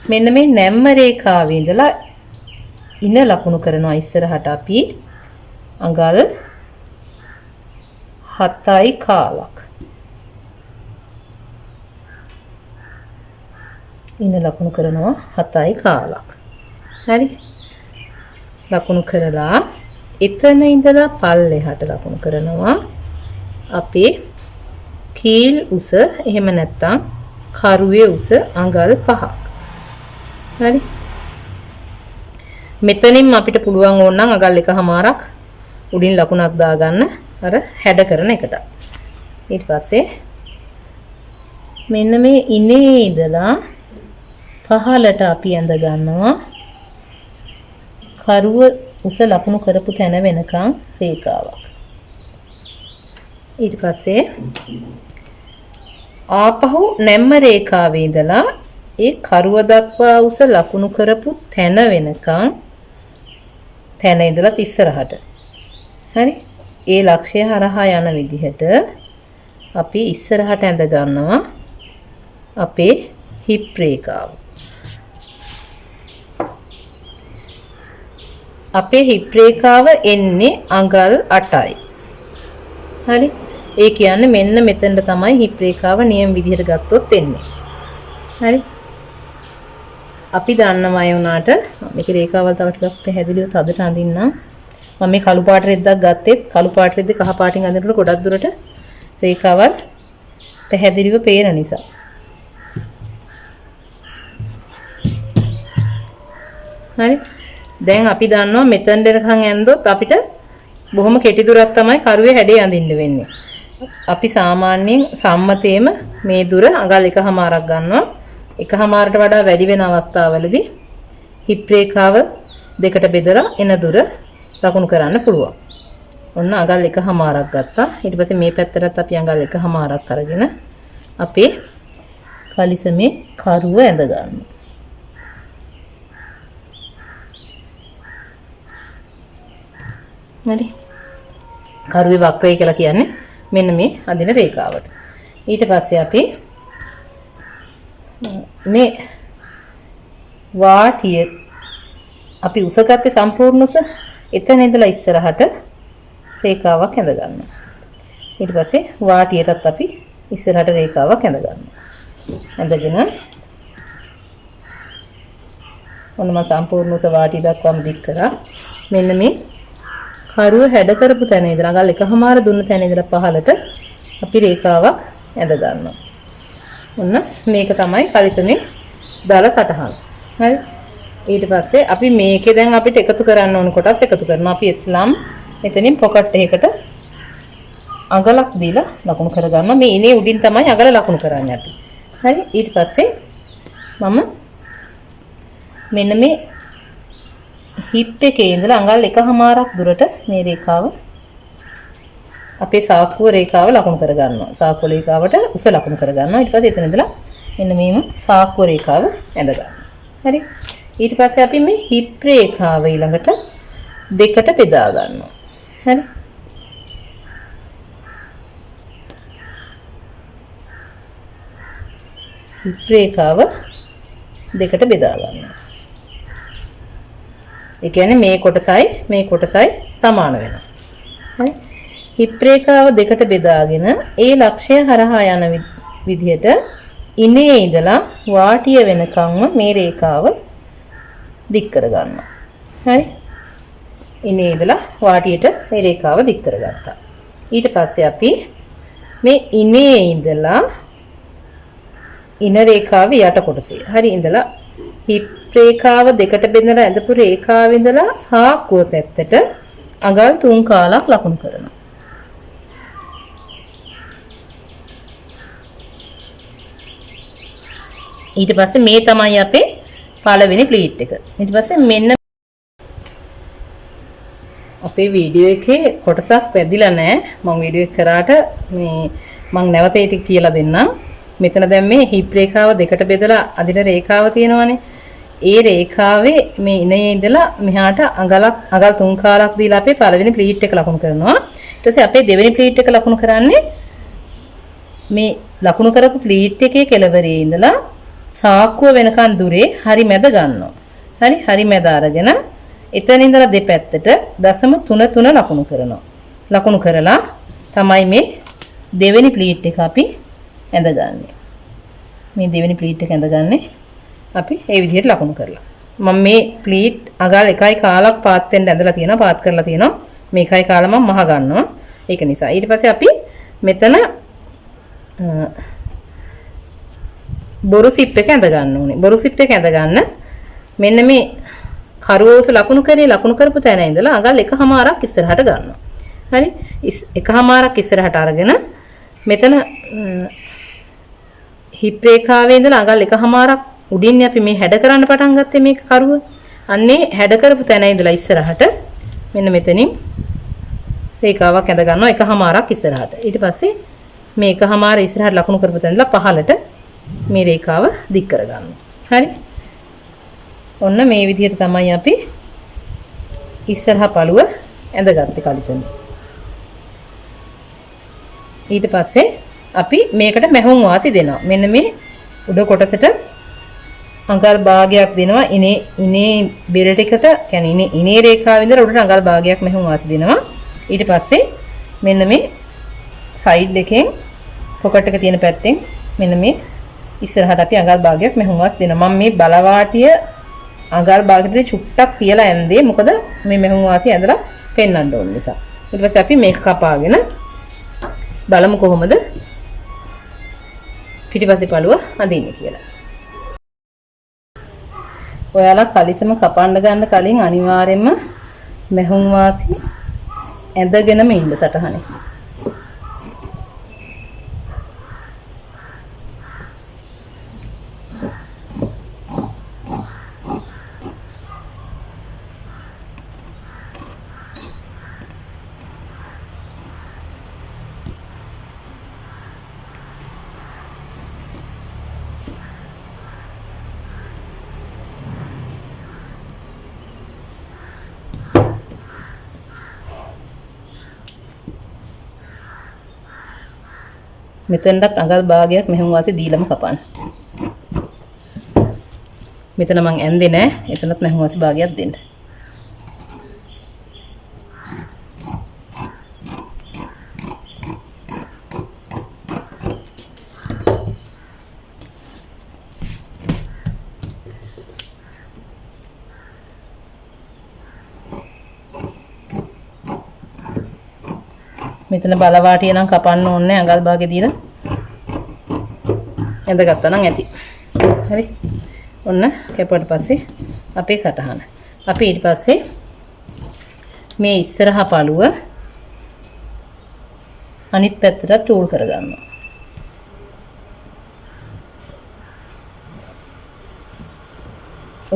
මෙන්න මේ නැම්ම රේඛාවේ ඉඳලා ඉන ලකුණු කරනවා ඉස්සරහට අපි අඟල් 7යි කාලක්. ඉන ලකුණු කරනවා 7යි කාලක්. හරි? ලකුණු කරලා එතන ඉඳලා පල්ලෙහාට ලකුණු කරනවා අපේ කීල් උස එහෙම නැත්නම් කරුවේ උස අඟල් 5ක්. හරි? මෙතනින් අපිට පුළුවන් ඕන නම් අඟල් 1/2ක් උඩින් ලකුණක් දාගන්න අර හැඩ කරන එකට. ඊට පස්සේ මෙන්න මේ ඉනේ ඉඳලා පහළට අපි ඇඳ ගන්නවා කරුව උස ලකුණු කරපු තැන වෙනකන් රේඛාවක්. ඊට පස්සේ ආපහු නැම්ම රේඛාවේ ඉඳලා ඒ කරුව දක්වා උස ලකුණු කරපු තැන වෙනකන් තැන ඉඳලා ඉස්සරහට. හරි? ඒ ලක්ෂ්‍යය හරහා යන විදිහට අපි ඉස්සරහට ඇඳ ගන්නවා අපේ හිප් රේඛාව. අපේ හිප් රේඛාව එන්නේ අඟල් 8යි. හරි? ඒ කියන්නේ මෙන්න මෙතනට තමයි හිප් රේඛාව නියම විදිහට ගත්තොත් එන්නේ. හරි? අපි දන්නවා ඒ උනාට මේකේ රේඛාවල් තව ටිකක් පැහැදිලිව තදට අඳින්නම්. මම මේ කළු පාට රෙද්දක් ගත්තෙත් කළු පාට රෙද්ද කහ පාටින් අඳිනකොට ගොඩක් දුරට රේඛාවල් පැහැදිලිව පේන නිසා. හරි? දැන් අපි දන්නවා මෙතන දෙනකන් ඇඳොත් අපිට බොහොම කෙටි දුරක් තමයි කරුවේ හැඩේ අඳින්න වෙන්නේ. අපි සාමාන්‍යයෙන් සම්මතයේම මේ දුර අඟල් 1/2ක් ගන්නවා. 1/2ට වඩා වැඩි වෙන අවස්ථාවලදී හිප් රේඛාව දෙකට බෙදලා එන දුර ලකුණු කරන්න පුළුවන්. ඔන්න අඟල් එකමාරක් ගත්තා. ඊට පස්සේ මේ පැත්තටත් අපි අඟල් එකමාරක් අරගෙන අපේ කලිසමේ කරුව ඇඳ ගන්නවා. හරි. කරුවේ වක්‍රය කියලා කියන්නේ මෙන්න මේ අදින රේඛාවට. ඊට පස්සේ අපි මේ වාටිය අපි උසගත්තේ සම්පූර්ණ උස එතන ඉඳලා ඉස්සරහට රේඛාවක් ඇඳ ගන්නවා. ඊට පස්සේ වාටියටත් අපි ඉස්සරහට රේඛාවක් ඇඳ ගන්නවා. ඇඳගෙන ඔන්න මම සම්පූර්ණ උස වාටිය දක්වාම දික් කරා. මෙන්න මේ කරුව හැඩ කරපු තැන ඉඳලා අඟල් එකමාර දුන්න තැන ඉඳලා පහළට අපි රේඛාවක් ඇඳ ගන්නවා. ඔන්න මේක තමයි කලිසමේ දාල සටහන. හරි. ඊට පස්සේ අපි මේකේ දැන් අපිට එකතු කරන්න ඕන කොටස් එකතු කරනවා. අපි ඉස්ලාම් මෙතනින් පොකට් එකකට අඟලක් දීලා ලකුණු කර ගන්නවා. මේ ඉනේ උඩින් තමයි අඟල ලකුණු කරන්නේ අපි. හරි. ඊට පස්සේ මම මෙන්න මේ හිප් එකේ ඉඳලා අඟල් එකමාරක් දුරට මේ රේඛාව අපේ සාක්කුව රේඛාව ලකුණු කර ගන්නවා. සාක්කුව රේඛාවට උස ලකුණු කර ගන්නවා. ඊට පස්සේ එතන ඉඳලා මෙන්න මේම සාක්කුව රේඛාව ඇඳ ගන්නවා. හරි. ඊට පස්සේ අපි මේ හිප් රේඛාව ඊළඟට දෙකට බෙදා ගන්නවා. හරි. හිප් රේඛාව දෙකට බෙදා ගන්නවා. ඒ කියන්නේ මේ කොටසයි සමාන වෙනවා. හරි. හිප් රේඛාව දෙකට බෙදාගෙන ඒ ලක්ෂ්‍ය හරහා යන විදිහට ඉනේ ඉඳලා වාටිය වෙනකම්ම මේ රේඛාව දික් කර ගන්නවා. හරි. ඉනේ ඉඳලා වාටියට මේ රේඛාව දික් කරගත්තා. ඊට පස්සේ අපි මේ ඉනේ ඉඳලා ඉන රේඛාවේ යට කොටසේ. හරි ඉඳලා හිප් රේඛාව දෙකට බෙදලා ඇඳපු රේඛාව ඉඳලා සාක්කුව පැත්තට අඟල් 3 කාලක් ලකුණු කරනවා. ඊට පස්සේ මේ තමයි අපේ පළවෙනි ප්ලීට් එක. ඊට පස්සේ මෙන්න අපේ වීඩියෝ එකේ කොටසක් වැදිලා නැහැ. මම වීඩියෝ එක කරාට මේ මම නැවත ඒක කියලා දෙන්නම්. මෙතන දැන් මේ හිප් රේඛාව දෙකට බෙදලා අදින රේඛාව තියෙනවානේ. ඒ රේඛාවේ මේ ඉනේ ඉඳලා මෙහාට අඟල් 3 කාලක් දීලා අපේ පළවෙනි ප්ලීට් එක ලකුණු කරනවා. ඊට පස්සේ අපේ දෙවෙනි ප්ලීට් එක ලකුණු කරන්නේ මේ ලකුණු කරපු ප්ලීට් එකේ කෙළවරේ ඉඳලා සාක්කුව වෙනකන් දුරේ හරි මැද ගන්නවා. හරි මැද අරගෙන එතන ඉඳලා දෙපැත්තට 0.33 ලකුණු කරනවා. ලකුණු කරලා තමයි මේ දෙවෙනි ප්ලීට් එක අපි ඇඳගන්නේ. මේ දෙවෙනි ප්ලීට් එක ඇඳගන්නේ අපි ඒ විදිහට ලකුණු කරලා. මම මේ ප්ලීට් අඟල් 1යි කාලක් පාත් වෙන්න ඇඳලා තියෙනවා, පාත් කරලා තියෙනවා. මේකයි කාලා මම මහ ගන්නවා. ඒක නිසා ඊට පස්සේ අපි මෙතන බොරු සිප් එක ඇඳ ගන්න ඕනේ. බොරු සිප් එක ඇඳ ගන්න මෙන්න මේ කරුවෝස ලකුණු කරපු තැන ඉඳලා අඟල් එකමාරක් ඉස්සරහට ගන්නවා. හරි? එකමාරක් ඉස්සරහට අරගෙන මෙතන හිප් රේඛාවේ ඉඳලා අඟල් එකමාරක් උඩින් අපි මේ හැඩ කරන්න පටන් ගත්තේ මේක කරුව. අන්නේ හැඩ කරපු තැන ඉඳලා ඉස්සරහට මෙන්න මෙතනින් රේඛාවක් ඇඳ ගන්නවා එකමාරක් ඉස්සරහට. ඊට පස්සේ මේ එකමාර ඉස්සරහට ලකුණු කරපු තැන ඉඳලා පහළට මේ රේඛාව දික් කර ගන්නවා. හරි? ඔන්න මේ විදිහට තමයි අපි ඉස්සරහා පළුව ඇඳගත්තේ කලිසම. ඊට පස්සේ අපි මේකට මැහුම් වාසි දෙනවා. මෙන්න මේ උඩ කොටසට අඟල් භාගයක් දෙනවා. ඉනේ බෙරට එකට කියන්නේ ඉනේ රේඛාව ඉඳලා උඩට අඟල් භාගයක් මැහුම් වාසි දෙනවා. ඊට පස්සේ මෙන්න මේ සයිඩ් එකෙන් පොකට් එක තියෙන පැත්තෙන් මෙන්න මේ ඉස්සරහට අපි අඟල් භාගයක් මැහුම් වාසි දෙනවා. මම මේ බලවාටිය අඟල් භාගයට චුට්ටක් තියලා ඇඳේ. මොකද මේ මැහුම් වාසි ඇඳලා පෙන්වන්න ඕන නිසා. ඊට පස්සේ අපි මේක කපාගෙන බලමු කොහොමද පිටිපස්සේ පළුව අදින්නේ කියලා. ඔයාලා කලිසම කපන්න ගන්න කලින් අනිවාර්යයෙන්ම මැහුම් වාසි ඇඳගෙනම ඉන්න සටහනේ. මෙතෙන්ටත් අඟල් භාගයක් මෙහෙම වාසේ දීලම කපන්න. මෙතන මං ඇන්දේ නෑ. එතනත් මෙහෙම වාසේ භාගයක් දෙන්න. මෙතන බලවාටිය නම් කපන්න ඕනේ අඟල් භාගෙ දීලා ඇඳගත්තා නම් ඇති. හරි. ඔන්න කැපුවට පස්සේ අපේ සටහන. අපි ඊට පස්සේ මේ ඉස්සරහා පළුව අනිත් පැත්තට ටූල් කරගන්නවා.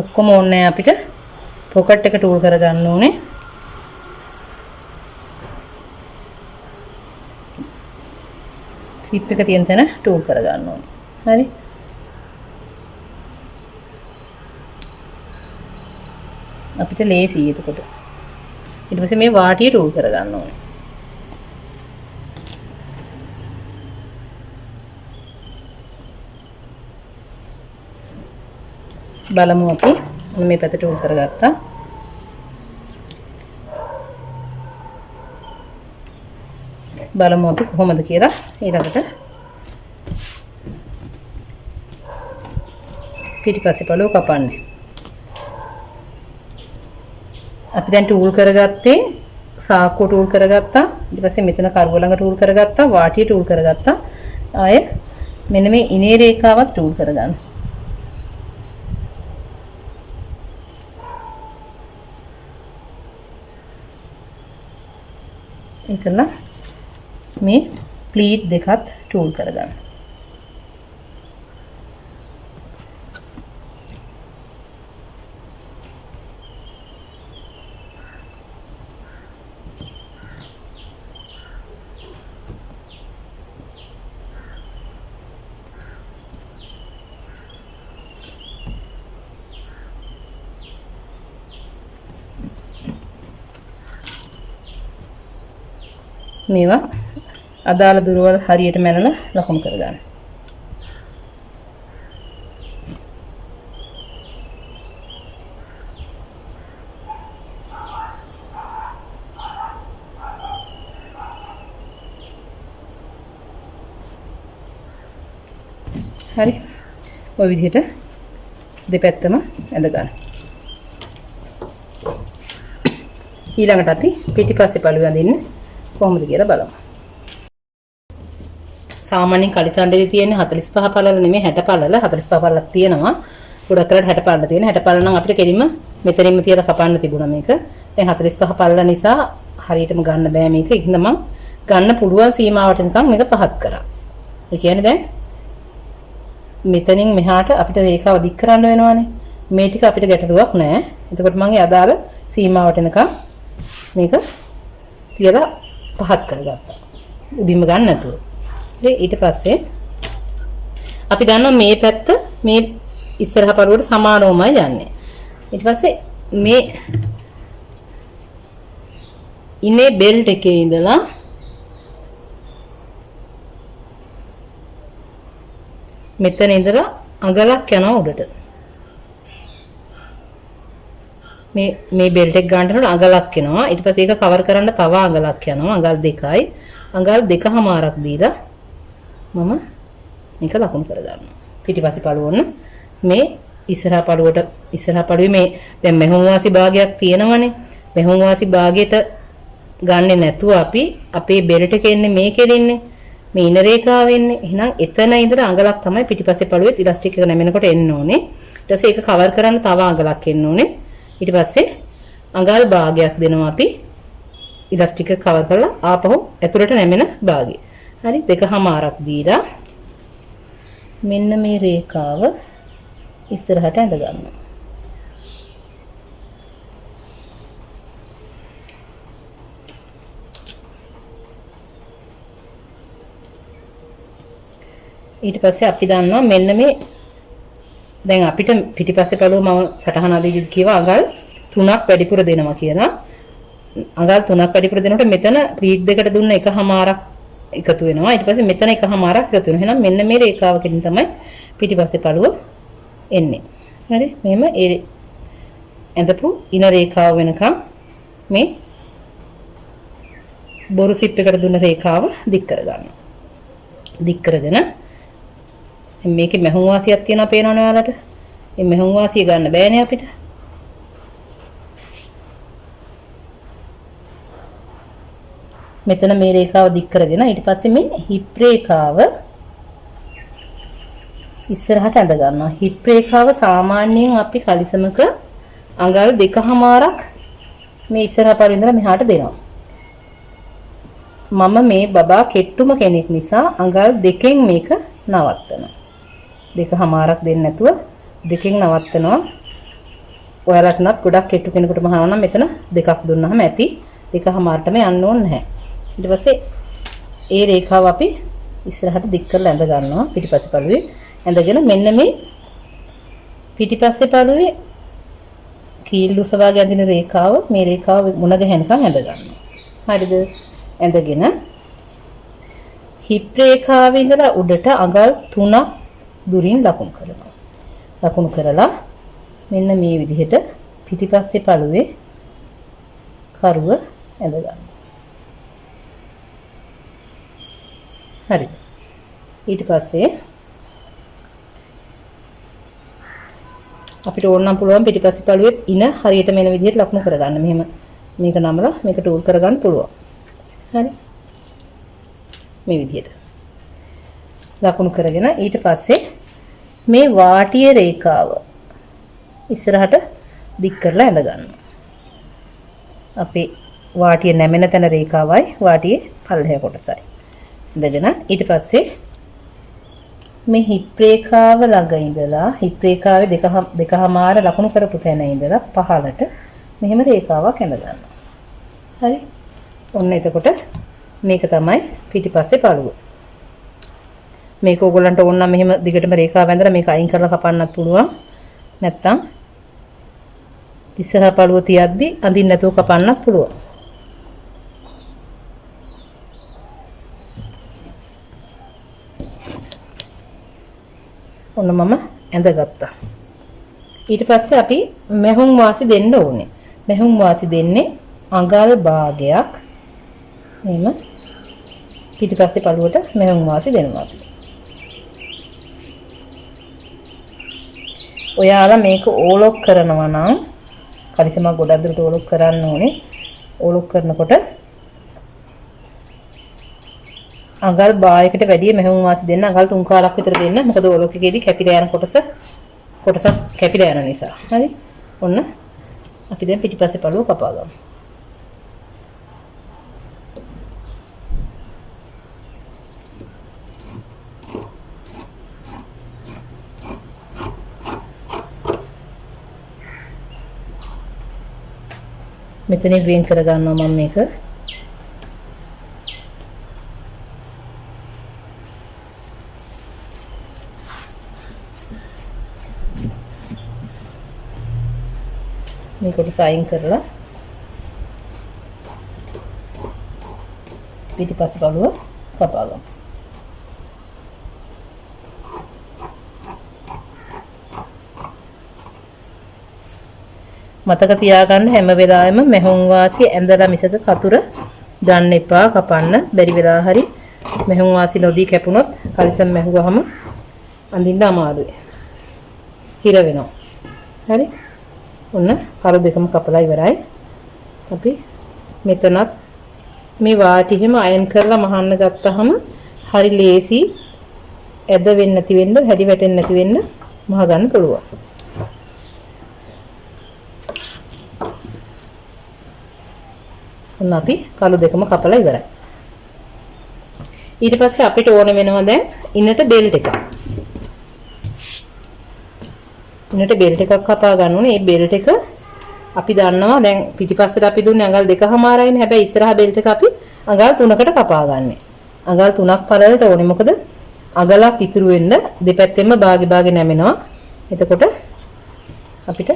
ඔක්කොම ඕනේ අපිට පොකට් එක ටූල් කරගන්න ඕනේ. සිප් එක තියෙන තැන ටූල් කරගන්න ඕනේ. හරි. අපිට ලේසි එතකොට. ඊට පස්සේ මේ වාටිය ටූල් කරගන්න ඕනේ. බලමු අපි මේ පැත්ත ටූල් කරගත්තා. බලමු අපි කොහොමද කියලා ඊළඟට පිටිපස්සේ පළුව කපන්නේ. අපි දැන් ටූල් කරගත්තේ සාක්කුව ටූල් කරගත්තා. ඊට පස්සේ මෙතන කරුව ළඟ ටූල් කරගත්තා. වාටිය ටූල් කරගත්තා. ආය මෙන්න මේ ඉනේ රේඛාවත් ටූල් කරගන්න. ඒකලා මේ ප්ලීට් දෙකත් ටූල් කරගන්න. මේවා අදාළ දුරවල් හරියට මැනලා ලකුණු කරගන්න. හරි. ඔය විදිහට දෙපැත්තම ඇඳ ගන්න. ඊළඟට අපි පිටිපස්සේ පළුව අඳින්නේ කොහොමද කියලා බලමු. සාමාන්‍යයෙන් කලිසණ්ඩේ තියෙන්නේ 45 පළල නෙමෙයි 60 පළල. 45 පළලක් තියෙනවා. ගොඩක් කරලා 60 පළල තියෙන. 60 පළල නම් අපිට කෙලින්ම මෙතනින්ම තියලා කපන්න තිබුණා මේක. දැන් 45 පළල නිසා හරියටම ගන්න බෑ මේක. ඉතින් මම ගන්න පුළුවන් සීමාවට නිකන් මේක පහත් කරා. ඒ කියන්නේ දැන් මෙතනින් මෙහාට අපිට රේඛාව දික් කරන්න වෙනවානේ. මේ ටික අපිට ගැටලුවක් නෑ. එතකොට මම ඒ අදාළ සීමාවට නිකන් මේක තියලා පහත් කරගත්තා. උඩින්ම ගන්න නැතුව. ඊට පස්සේ අපි දන්නවා මේ පැත්ත මේ ඉස්සරහ පළුවට සමානවමයි යන්නේ. ඊට පස්සේ මේ ඉනේ බෙල්ට් එකේ ඉඳලා මෙතන ඉඳලා අඟලක් යනවා උඩට. මේ බෙල්ට් එක ගන්නකොට අඟලක් එනවා. ඊට පස්සේ ඒක කවර් කරන්න තව අඟලක් යනවා. අඟල් දෙකයි. අඟල් දෙකමාරක් දීලා මම මේක ලකුණු කරගන්නවා. පිටිපස්සේ පළුවන්න මේ ඉස්සරහා පළුවේ මේ දැන් මෙහුම් වාසි භාගයක් තියෙනවනේ. මෙහුම් වාසි භාගයට ගන්නෙ නැතුව අපි අපේ බෙල්ට් එකේ ඉන්නේ මේ කෙලින්නේ. මේ ඉන රේඛාව එන්නේ. එහෙනම් එතන ඉඳලා අඟලක් තමයි පිටිපස්සේ පළුවේ ඉලාස්ටික් එක නැමෙනකොට එන්න ඕනේ. ඊට පස්සේ ඒක කවර් කරන්න තව අඟලක් එන්න ඕනේ. ඊට පස්සේ අඟල් භාගයක් දෙනවා අපි ඉලාස්ටික් එක කවර් කරලා ආපහු ඇතුළට නැමෙන භාගය. හරි දෙකමාරක් දීලා මෙන්න මේ රේඛාව ඉස්සරහට ඇඳ ගන්නවා. ඊට පස්සේ අපි දන්නවා මෙන්න මේ දැන් අපිට පිටිපස්සේ පළුව මම සටහන අදීදි කියවා අඟල් 3ක් වැඩිපුර දෙනවා කියලා. අඟල් 3ක් වැඩිපුර දෙනකොට මෙතන ප්ලීට් දෙකට දුන්න එකමාරක් එකතු වෙනවා. ඊට පස්සේ මෙතන එකමාරක් එකතු වෙනවා. එහෙනම් මෙන්න මේ රේඛාවකින් තමයි පිටිපස්සේ පළුව එන්නේ. හරි. මෙහෙම ඒ ඇඳපු ඉන රේඛාව වෙනකම් මේ බොරු සිප් එකට දුන්න රේඛාව දික් කරගන්නවා. දික් කරගෙන මේකේ මැහුම් වාසියක් තියෙනවා පේනවනේ ඔයාලට. මේ මැහුම් වාසිය ගන්න බෑනේ අපිට. මෙතන මේ රේඛාව දික් කරගෙන ඊට පස්සේ මේ හිප් රේඛාව ඉස්සරහට ඇඳ ගන්නවා. හිප් රේඛාව සාමාන්‍යයෙන් අපි කලිසමක අඟල් 2කමාරක් මේ ඉස්සරහ පාර ඉඳලා මෙහාට දෙනවා. මම මේ බබා කෙට්ටුම කෙනෙක් නිසා අඟල් 2කින් මේක නවත්තනවා. 2කමාරක් දෙන්නේ නැතුව 2කින් නවත්තනවා. ඔයාලටවත් ගොඩක් කෙට්ටු කෙනෙකුට මහනවා නම් මෙතන 2ක් දුන්නාම ඇති. 2කමාරටම යන්න ඕනේ නැහැ. ඊට පස්සේ ඒ රේඛාව අපි ඉස්සරහට දික් කරලා ඇඳ ගන්නවා පිටිපස්සේ පළුවේ. ඇඳගෙන මෙන්න මේ පිටිපස්සේ පළුවේ කීල් උසවාගේ අඳින රේඛාව මේ රේඛාව මුණ ගැහෙනකන් ඇඳ ගන්නවා. හරිද? ඇඳගෙන හිප් රේඛාවේ ඉඳලා උඩට අඟල් 3ක් දුරින් ලකුණු කරනවා. ලකුණු කරලා මෙන්න මේ විදිහට පිටිපස්සේ පළුවේ කරුව ඇඳ ගන්නවා. හරිද? ඊට පස්සේ අපිට ඕන නම් පුළුවන් පිටිපස්සේ පළුවේ ඉන හරියට මෙන විදිහට ලකුණු කරගන්න. මෙහෙම මේක නමලා මේක ටූල් කරගන්න පුළුවන්. හරි. මේ විදිහට ලකුණු කරගෙන ඊට පස්සේ මේ වාටිය රේඛාව ඉස්සරහට දික් කරලා ඇඳ ගන්නවා. අපේ වාටිය නැමෙන තැන රේඛාවයි වාටියේ පල්ලෙහා කොටසයි. ඉඳගෙන ඊට පස්සේ මේ හිප් රේඛාව ළඟ ඉඳලා හිප් රේඛාවේ දෙකමාර ලකුණු කරපු තැන ඉඳලා පහළට මෙහෙම රේඛාවක් ඇඳ ගන්නවා. හරි. ඔන්න එතකොට මේක තමයි පිටිපස්සේ පළුව. මේක ඕගොල්ලන්ට ඕන නම් මෙහෙම දිගටම රේඛාව ඇඳලා මේක අයින් කරලා කපන්නත් පුළුවන්. නැත්තම් ඉස්සරහ පළුව තියද්දි අඳින්න නැතුව කපන්නත් පුළුවන්. ඔන්න මම ඇඳගත්තා. ඊට පස්සේ අපි මැහුම් වාසි දෙන්න ඕනේ. මැහුම් වාසි දෙන්නේ අඟල් භාගයක් මෙහෙම පිටිපස්සේ පළුවට මැහුම් වාසි දෙනවා. ඔයාලා මේක ඕලොක් කරනවා නම් කලිසම ගොඩක් දුරට ඕලොක් කරන්න ඕනේ. ඕලොක් කරනකොට අඟල් භාගයකට වැඩිය මැහුම් වාසි දෙන්න අඟල් 3 කාලක් විතර දෙන්න. මොකද ඕලොක් එකේදී කැපිලා යන කොටසක් කැපිලා යන නිසා. හරි. ඔන්න අපි දැන් පිටිපස්සේ පළුව කපා ගමු. මෙතනින් වෙන් කර ගන්නවා මම මේක. මේකට සයින් කරලා පිටිපස්ස පළුව කපා ගමු. මතක තියාගන්න හැම වෙලාවෙම මැහුම් වාසි ඇඳලා මිසක කතුර ගන්න එපා. කපන්න බැරි වෙලා හරි මැහුම් වාසි නොදී කැපුණොත් කලිසම් මැහුවහම අඳින්න අමාරුයි. හිර වෙනවා. හරි. ඔන්න කරු දෙකම කපලා ඉවරයි. අපි මෙතනත් මේ වාටි හැම අයන් කරලා මහන්න ගත්තාම හරි ලේසි ඇද වෙන්නේ නැති වෙන්න, හැඩි වැටෙන්නේ නැති වෙන්න මහ ගන්න පුළුවන්. ඔන්න අපි කළු දෙකම කපලා ඉවරයි. ඊට පස්සේ අපිට ඕන වෙනවා දැන් ඉන්නට බෙල්ට් එකක්. ඉන්නට බෙල්ට් එකක් කපා ගන්න ඕනේ. මේ බෙල්ට් එක අපි දන්නවා දැන් පිටිපස්සට අපි දුන්නේ අඟල් 2කමාරයිනේ. හැබැයි ඉස්සරහා බෙල්ට් එක අපි අඟල් 3කට කපා ගන්නෙ. අඟල් 3ක් පළලට ඕනේ. මොකද අඟලක් ඉතුරු වෙන්න දෙපැත්තෙම භාගේ නැමෙනවා. එතකොට අපිට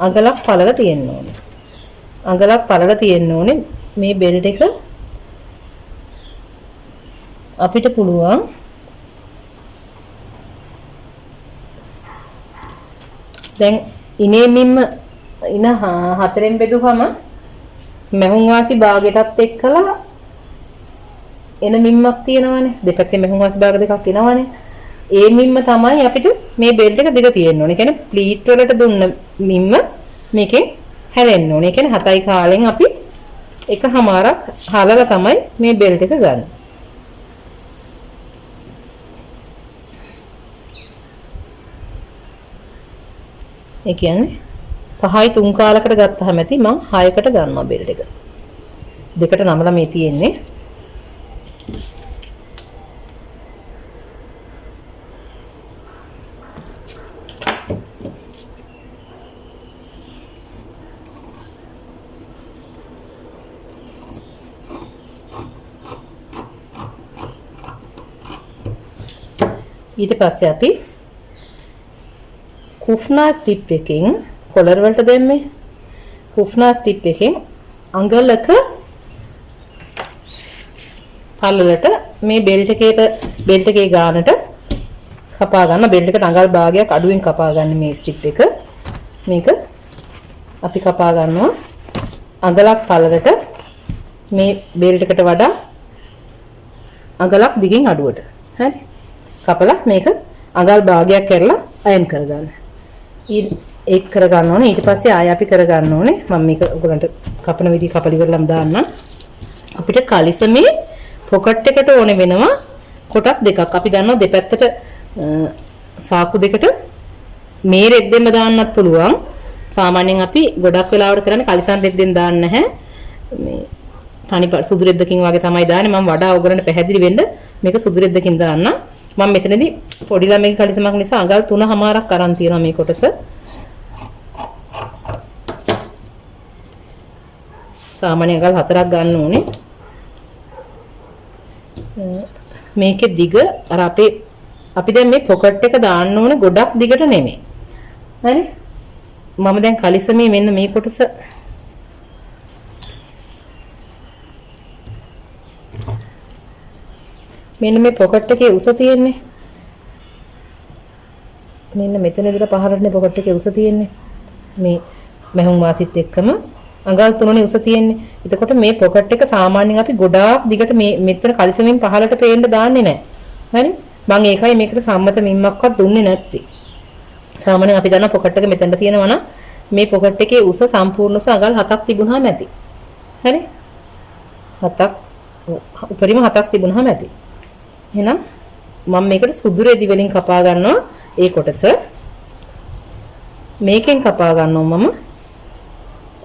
අඟලක් පළල තියෙන්න ඕනේ. අඟලක් පළල තියෙන්න ඕනේ. මේ බෙල්ට් එක අපිට පුළුවන් දැන් ඉනේ මිම්ම ඉන හතරෙන් බෙදුවම මෙහුන් වාසි භාගයටත් එක්කලා එන මිම්මක් තියෙනවානේ. දෙපැත්තේ මෙහුන් වාසි භාග දෙකක් එනවානේ. ඒ මිම්ම තමයි අපිට මේ බෙල්ට් එක දිග තියෙන්න ඕනේ. කියන්නේ ප්ලීට් වලට දුන්න මිම්ම මේකෙන් හැලෙන්න ඕනේ. ඒ කියන්නේ 7යි කාලෙන් අපි එකමාරක් හලලා තමයි මේ බෙල්ට් එක ගන්න. ඒ කියන්නේ 5යි 3 කාලයකට ගත්තාම ඇති මම 6කට ගන්නවා බෙල්ට් එක. දෙකට නමලා මේ තියෙන්නේ. ඊට පස්සේ අපි කුෆ්නා ස්ටිප් එකෙන් කොලර් වලට දෙන්නේ. කුෆ්නා ස්ටිප් එකෙන් අඟලක පල්ලලට මේ බෙල්ට් එකේ ගානට කපා ගන්න. බෙල්ට් එකට අඟල් භාගයක් අඩුවෙන් කපා ගන්න මේ ස්ටිප් එක. මේක අපි කපා ගන්නවා අඟලක් පල්ලලට මේ බෙල්ට් එකට වඩා අඟලක් දිගින් අඩුවට. හරි. කපලා මේක අඟල් භාගයක් කරලා අයන් කරගන්න. ඒක කරගන්න ඕනේ. ඊට පස්සේ ආය අපි කරගන්න ඕනේ. මම මේක ඔයගලන්ට කපන විදිහ කපලි කරලාම දාන්නම්. අපිට කලිසමේ පොකට් එකට ඕනේ වෙනවා කොටස් දෙකක්. අපි දන්නවා දෙපැත්තට සාකු දෙකට මේ රෙද්දෙන්ම දාන්නත් පුළුවන්. සාමාන්‍යයෙන් අපි ගොඩක් වෙලාවට කරන්නේ කලිසම් රෙද්දෙන් දාන්න නැහැ. මේ තනි සුදු රෙද්දකින් වගේ තමයි දාන්නේ. මම වඩා ඔයගලන්ට පැහැදිලි වෙන්න මේක සුදු රෙද්දකින් දාන්නම්. මම මෙතනදී පොඩි ළමයිගේ කලිසමක් නිසා අඟල් 3මාරක් අරන් තියනවා මේ කොටස. සාමාන්‍ය අඟල් 4ක් ගන්න ඕනේ. මේකේ දිග අර අපි දැන් මේ පොකට් එක දාන්න ඕනේ ගොඩක් දිගට නෙමෙයි. හරි? මම දැන් කලිසමේ මෙන්න මේ කොටස මෙන්න මේ පොකට් එකේ උස තියෙන්නේ. මෙන්න මෙතන ඉඳලා පහළටනේ පොකට් එකේ උස තියෙන්නේ. මේ මෙහුම් වාසිත් එක්කම අඟල් 3නේ උස තියෙන්නේ. එතකොට මේ පොකට් එක සාමාන්‍යයෙන් අපි ගොඩාක් දිගට මේ මෙතන කලිසමෙන් පහළට පේන්න දාන්නේ නැහැ. හරි? මම ඒකයි මේකට සම්මත මිම්මක්වත් දුන්නේ නැත්තේ. සාමාන්‍යයෙන් අපි දන්නා පොකට් එක මෙතනට තියෙනවා නම් මේ පොකට් එකේ උස සම්පූර්ණ උස අඟල් 7ක් තිබුණාම ඇති. හරි? 7ක් උපරිම 7ක් තිබුණාම ඇති. එහෙනම් මම මේකට සුදු රෙදි වලින් කපා ගන්නවා ඒ කොටස. මේකෙන් කපා ගන්නවා මම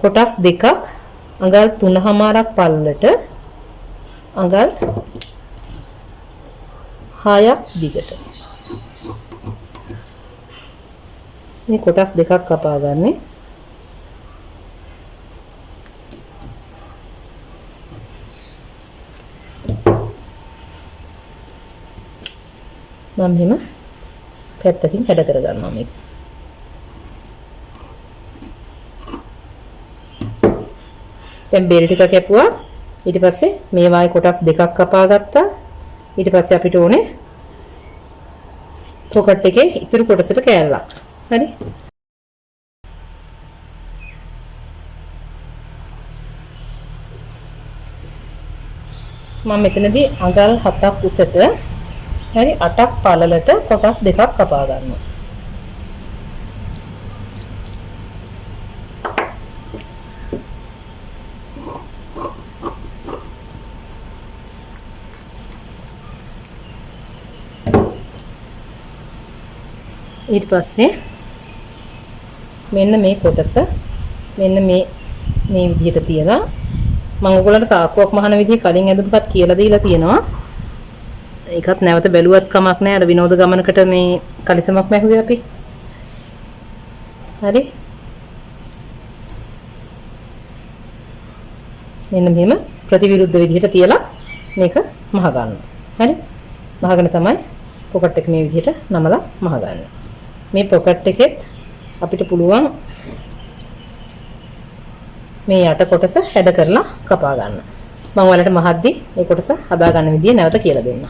කොටස් දෙකක් අඟල් 3මාරක් පල්ලට අඟල් 6ක් දිගට. මේ කොටස් දෙකක් කපා ගන්නේ. මම මෙහෙම පැත්තකින් කඩ කර ගන්නවා මේක. දැන් බෙල්ට් එක කැපුවා. ඊට පස්සේ මේ වායි කොටස් දෙකක් කපා ගත්තා. ඊට පස්සේ අපිට ඕනේ පොකට් එකේ ඉතුරු කොටසට කෑල්ලක්. හරි? මම මෙතනදී අඟල් 7ක් උසට හරි 8ක් පළලට කොටස් දෙකක් කපා ගන්නවා. ඊට පස්සේ මෙන්න මේ කොටස මෙන්න මේ විදිහට තියලා මම ඔයගොල්ලන්ට සාක්කුවක් මහන විදිහ කලින් ඇඳපුවත් කියලා දීලා තියෙනවා. ඒකත් නැවත බැලුවත් කමක් නැහැ. අර විනෝද ගමනකට මේ කලිසමක් මැහුවේ අපි. හරි. මෙන්න මෙහෙම ප්‍රතිවිරුද්ධ විදිහට තියලා මේක මහ ගන්නවා. හරි. මහගෙන තමයි පොකට් එක මේ විදිහට නමලා මහ ගන්න. මේ පොකට් එකෙත් අපිට පුළුවන් මේ යට කොටස හැඩ කරලා කපා ගන්න. මම ඔයාලට මහද්දි මේ කොටස හදා ගන්න විදිය නැවත කියලා දෙන්නම්.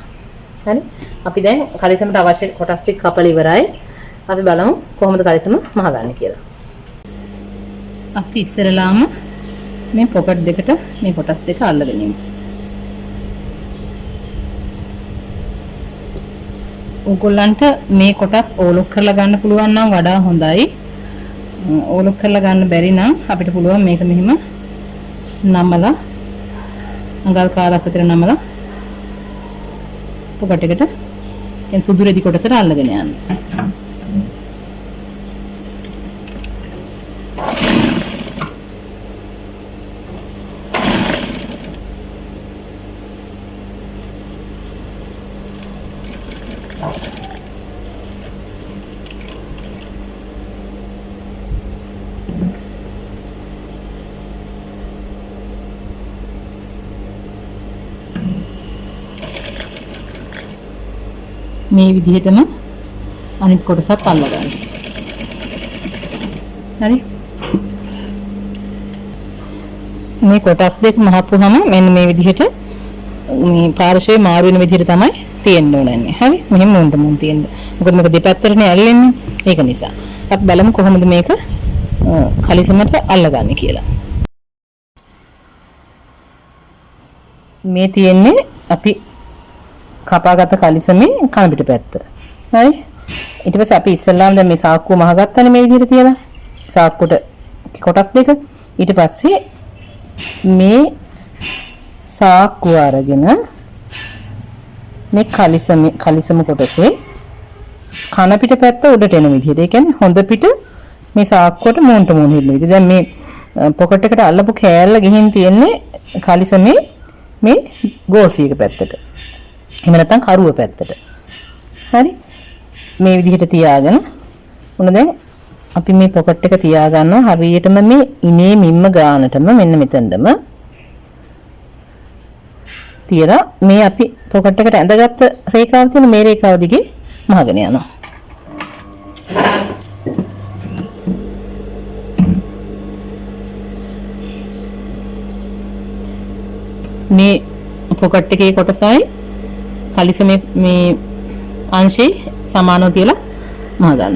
හරි. අපි දැන් කලිසමට අවශ්‍ය කොටස් ටික කපලා ඉවරයි. අපි බලමු කොහොමද කලිසම මහගන්නේ කියලා. අපි ඉස්සරලාම මේ පොකට් දෙකට මේ කොටස් දෙක අල්ලගෙන ඉමු. ඔයගොල්ලන්ට මේ කොටස් ඕලොක් කරලා ගන්න පුළුවන් නම් වඩා හොඳයි. ඕලොක් කරලා ගන්න බැරි නම් අපිට පුළුවන් මේක මෙහෙම නමලා අඟල් කාලක් විතර නමලා පොකට් එකට දැන් සුදු රෙදි කොටසට අල්ලගෙන යන්න. මේ විදිහටම අනිත් කොටසත් අල්ලගන්න. හරි. මේ කොටස් දෙක මහපුවම මෙන්න මේ විදිහට මේ පාර්ශ්වයේ මාරු වෙන විදිහට තමයි තියෙන්න ඕනන්නේ. හරි. මෙහෙම මුන් තියෙන්න. මොකද මේක දෙපැත්තටනේ ඇල්ලෙන්නේ. ඒක නිසා. අපි බලමු කොහොමද මේක කලිසමට අල්ලගන්නේ කියලා. මේ තියෙන්නේ අපි කපාගත්ත කලිසමේ කන පිට පැත්ත. හරි. ඊට පස්සේ අපි ඉස්සෙල්ලාම දැන් මේ සාක්කුව මහගත්තනේ මේ විදිහට තියලා. සාක්කුවට කොටස් දෙක. ඊට පස්සේ මේ සාක්කුව අරගෙන මේ කලිසම කොටසේ කන පිට පැත්ත උඩට එන විදිහට. ඒ කියන්නේ හොඳ පිට මේ සාක්කුවට මූණට මූණ හිටින විදිහට. දැන් මේ පොකට් එකට අල්ලපු කෑල්ල ගිහින් තියෙන්නේ කලිසමේ මේ ගෝල්ෆියක පැත්තට. එහෙම නැත්නම් කරුව පැත්තට. හරි. මේ විදිහට තියාගෙන උන දැන් අපි මේ පොකට් එක තියා ගන්නවා හරියටම මේ ඉනේ මිම්ම ගානටම මෙන්න මෙතනදම තියලා මේ අපි පොකට් එකට ඇඳගත්ත රේඛාව තියෙන මේ රේඛාව දිගේ මහගෙන යනවා. මේ පොකට් එකේ කොටසයි කලිසමේ මේ අංශේ සමානව තියලා මහගන්න.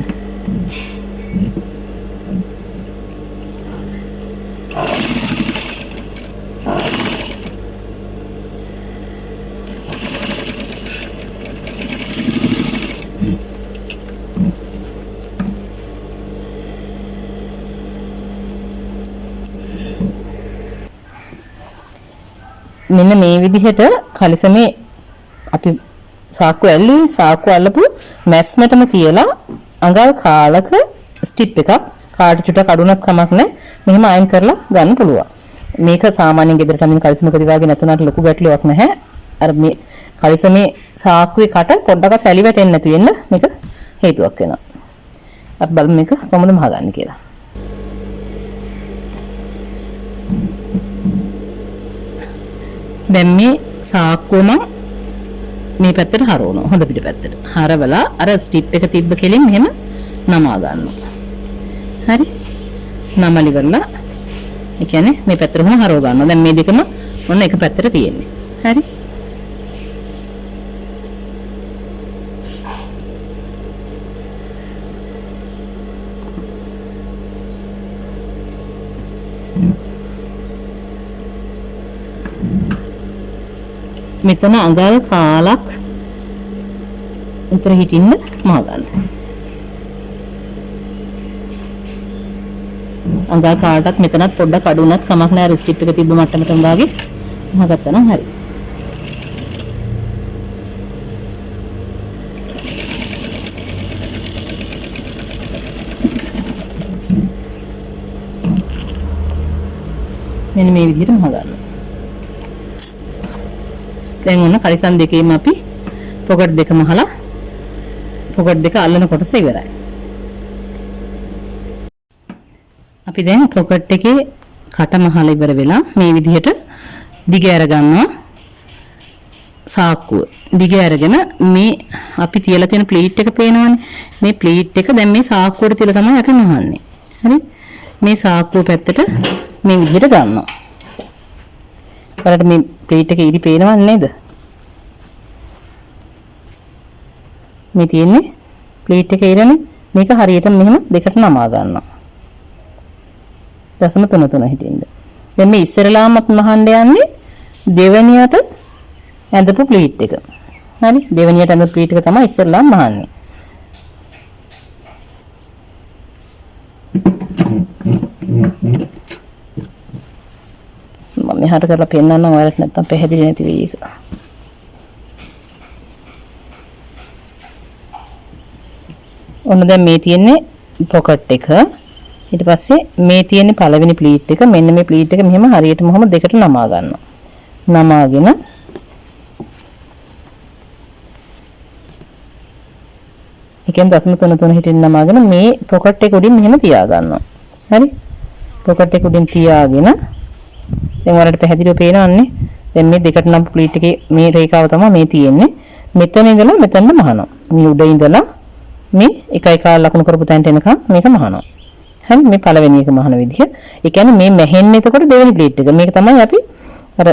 මෙන්න මේ විදිහට කලිසමේ අපි සාක්කුව ඇල්ලුවේ සාක්කුව අල්ලපු මැස්මටම තියලා අඟල් කාලක ස්ටිප් එකක් කාට චුට්ටක් අඩුණක් කමක් නැහැ මෙහෙම අයන් කරලා ගන්න පුළුවන්. මේක සාමාන්‍යයෙන් ගෙදරට අඳින කලිසමකදී වගේ නැතුණාට ලොකු ගැටලුවක් නැහැ. අර මේ කලිසමේ සාක්කුවේ කට පොඩ්ඩක්වත් රැලි වැටෙන්නේ නැති වෙන්න මේක හේතුවක් වෙනවා. අපි බලමු මේක කොහොමද මහගන්නේ කියලා. දැන් මේ සාක්කුවම මේ පැත්තට හරවනවා හොඳ පිට පැත්තට. හරවලා අර ස්ටිප් එක තිබ්බ කෙලින් මෙහෙම නමා ගන්නවා. හරි. නමලි කරලා ඒ කියන්නේ මේ පැත්තට හොම හරව ගන්නවා. දැන් මේ දෙකම ඔන්න එක පැත්තට තියෙන්නේ. හරි. මෙතන අඟල් කාලක් විතර හිටින්න මහ ගන්න. අඟල් කාලටත් මෙතනත් පොඩ්ඩක් අඩු වුණත් කමක් නැහැ. රිස්ටිප් එක තිබ්බ මට්ටමට උඹාගේ මහ ගත්තා නම් හරි. මෙන්න මේ විදිහට මහ ගන්න. දැන් ඔන්න කලිසම් දෙකේම අපි පොකට් දෙක මහලා පොකට් දෙක අල්ලන කොටස ඉවරයි. අපි දැන් පොකට් එකේ කට මහලා ඉවර වෙලා මේ විදිහට දිග අර ගන්නවා සාක්කුව. දිග අරගෙන මේ අපි තියලා තියෙන ප්ලීට් එක පේනවනේ. මේ ප්ලීට් එක දැන් මේ සාක්කුවට තියලා තමයි අපි මහන්නේ. හරි? මේ සාක්කුව පැත්තට මේ විදිහට ගන්නවා. බලන්න මේ ප්ලීට් එකේ ඉරි පේනවද නේද? මේ තියෙන්නේ ප්ලේට් එකේ ඉරනේ. මේක හරියට මෙහෙම දෙකට නමා ගන්නවා. 0.33 හිටින්න. දැන් මේ ඉස්සරලාම අපි මහන්න යන්නේ දෙවෙනියට ඇඳපු ප්ලේට් එක. හරි? දෙවෙනියට ඇඳපු ප්ලේට් එක තමයි ඉස්සරලාම මහන්නේ. මම මෙහාට කරලා පෙන්නන්නම් ඔයාලට නැත්තම් පැහැදිලි නැති වෙයි ඒක. ඔන්න දැන් මේ තියෙන්නේ පොකට් එක. ඊට පස්සේ මේ තියෙන්නේ පළවෙනි ප්ලීට් එක. මෙන්න මේ ප්ලීට් එක මෙහෙම හරියටම ඔහම දෙකට නමා ගන්නවා. නමාගෙන එකෙන් 0.33 හිටින් නමාගෙන මේ පොකට් එක උඩින් මෙහෙම තියා ගන්නවා. හරි? පොකට් එක උඩින් තියාගෙන දැන් ඔයාලට පැහැදිලිව පේනවන්නේ. දැන් මේ දෙකට නම් ප්ලීට් එකේ මේ රේඛාව තමයි මේ තියෙන්නේ. මෙතන ඉඳලා මෙතන මහනවා. මේ උඩ ඉඳලා මේ 1 ලකුණු කරපු තැනට එනකම් මේක මහනවා. හරි මේ පළවෙනි එක මහන විදිහ. ඒ කියන්නේ මේ මැහෙන්නේ එතකොට දෙවෙනි ප්ලේට් එක. මේක තමයි අපි අර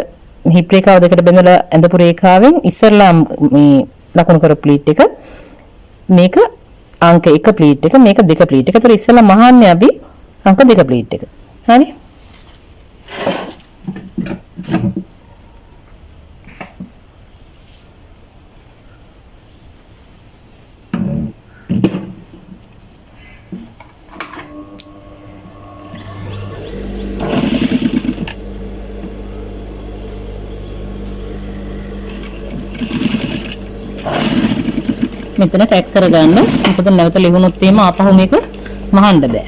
හිප් රේඛාව දෙකට බෙදලා ඇඳපු රේඛාවෙන් ඉස්සරලා මේ ලකුණු කරපු ප්ලේට් එක. මේක අංක 1 ප්ලේට් එක, මේක 2 ප්ලේට් එක. ඒතර ඉස්සරලා මහන්නේ අපි අංක 2 ප්ලේට් එක. හරි? මෙතන ටැග් කරගන්න. මොකද නැවත ලිහුනොත් එහෙම ආපහු මේක මහන්න බෑ.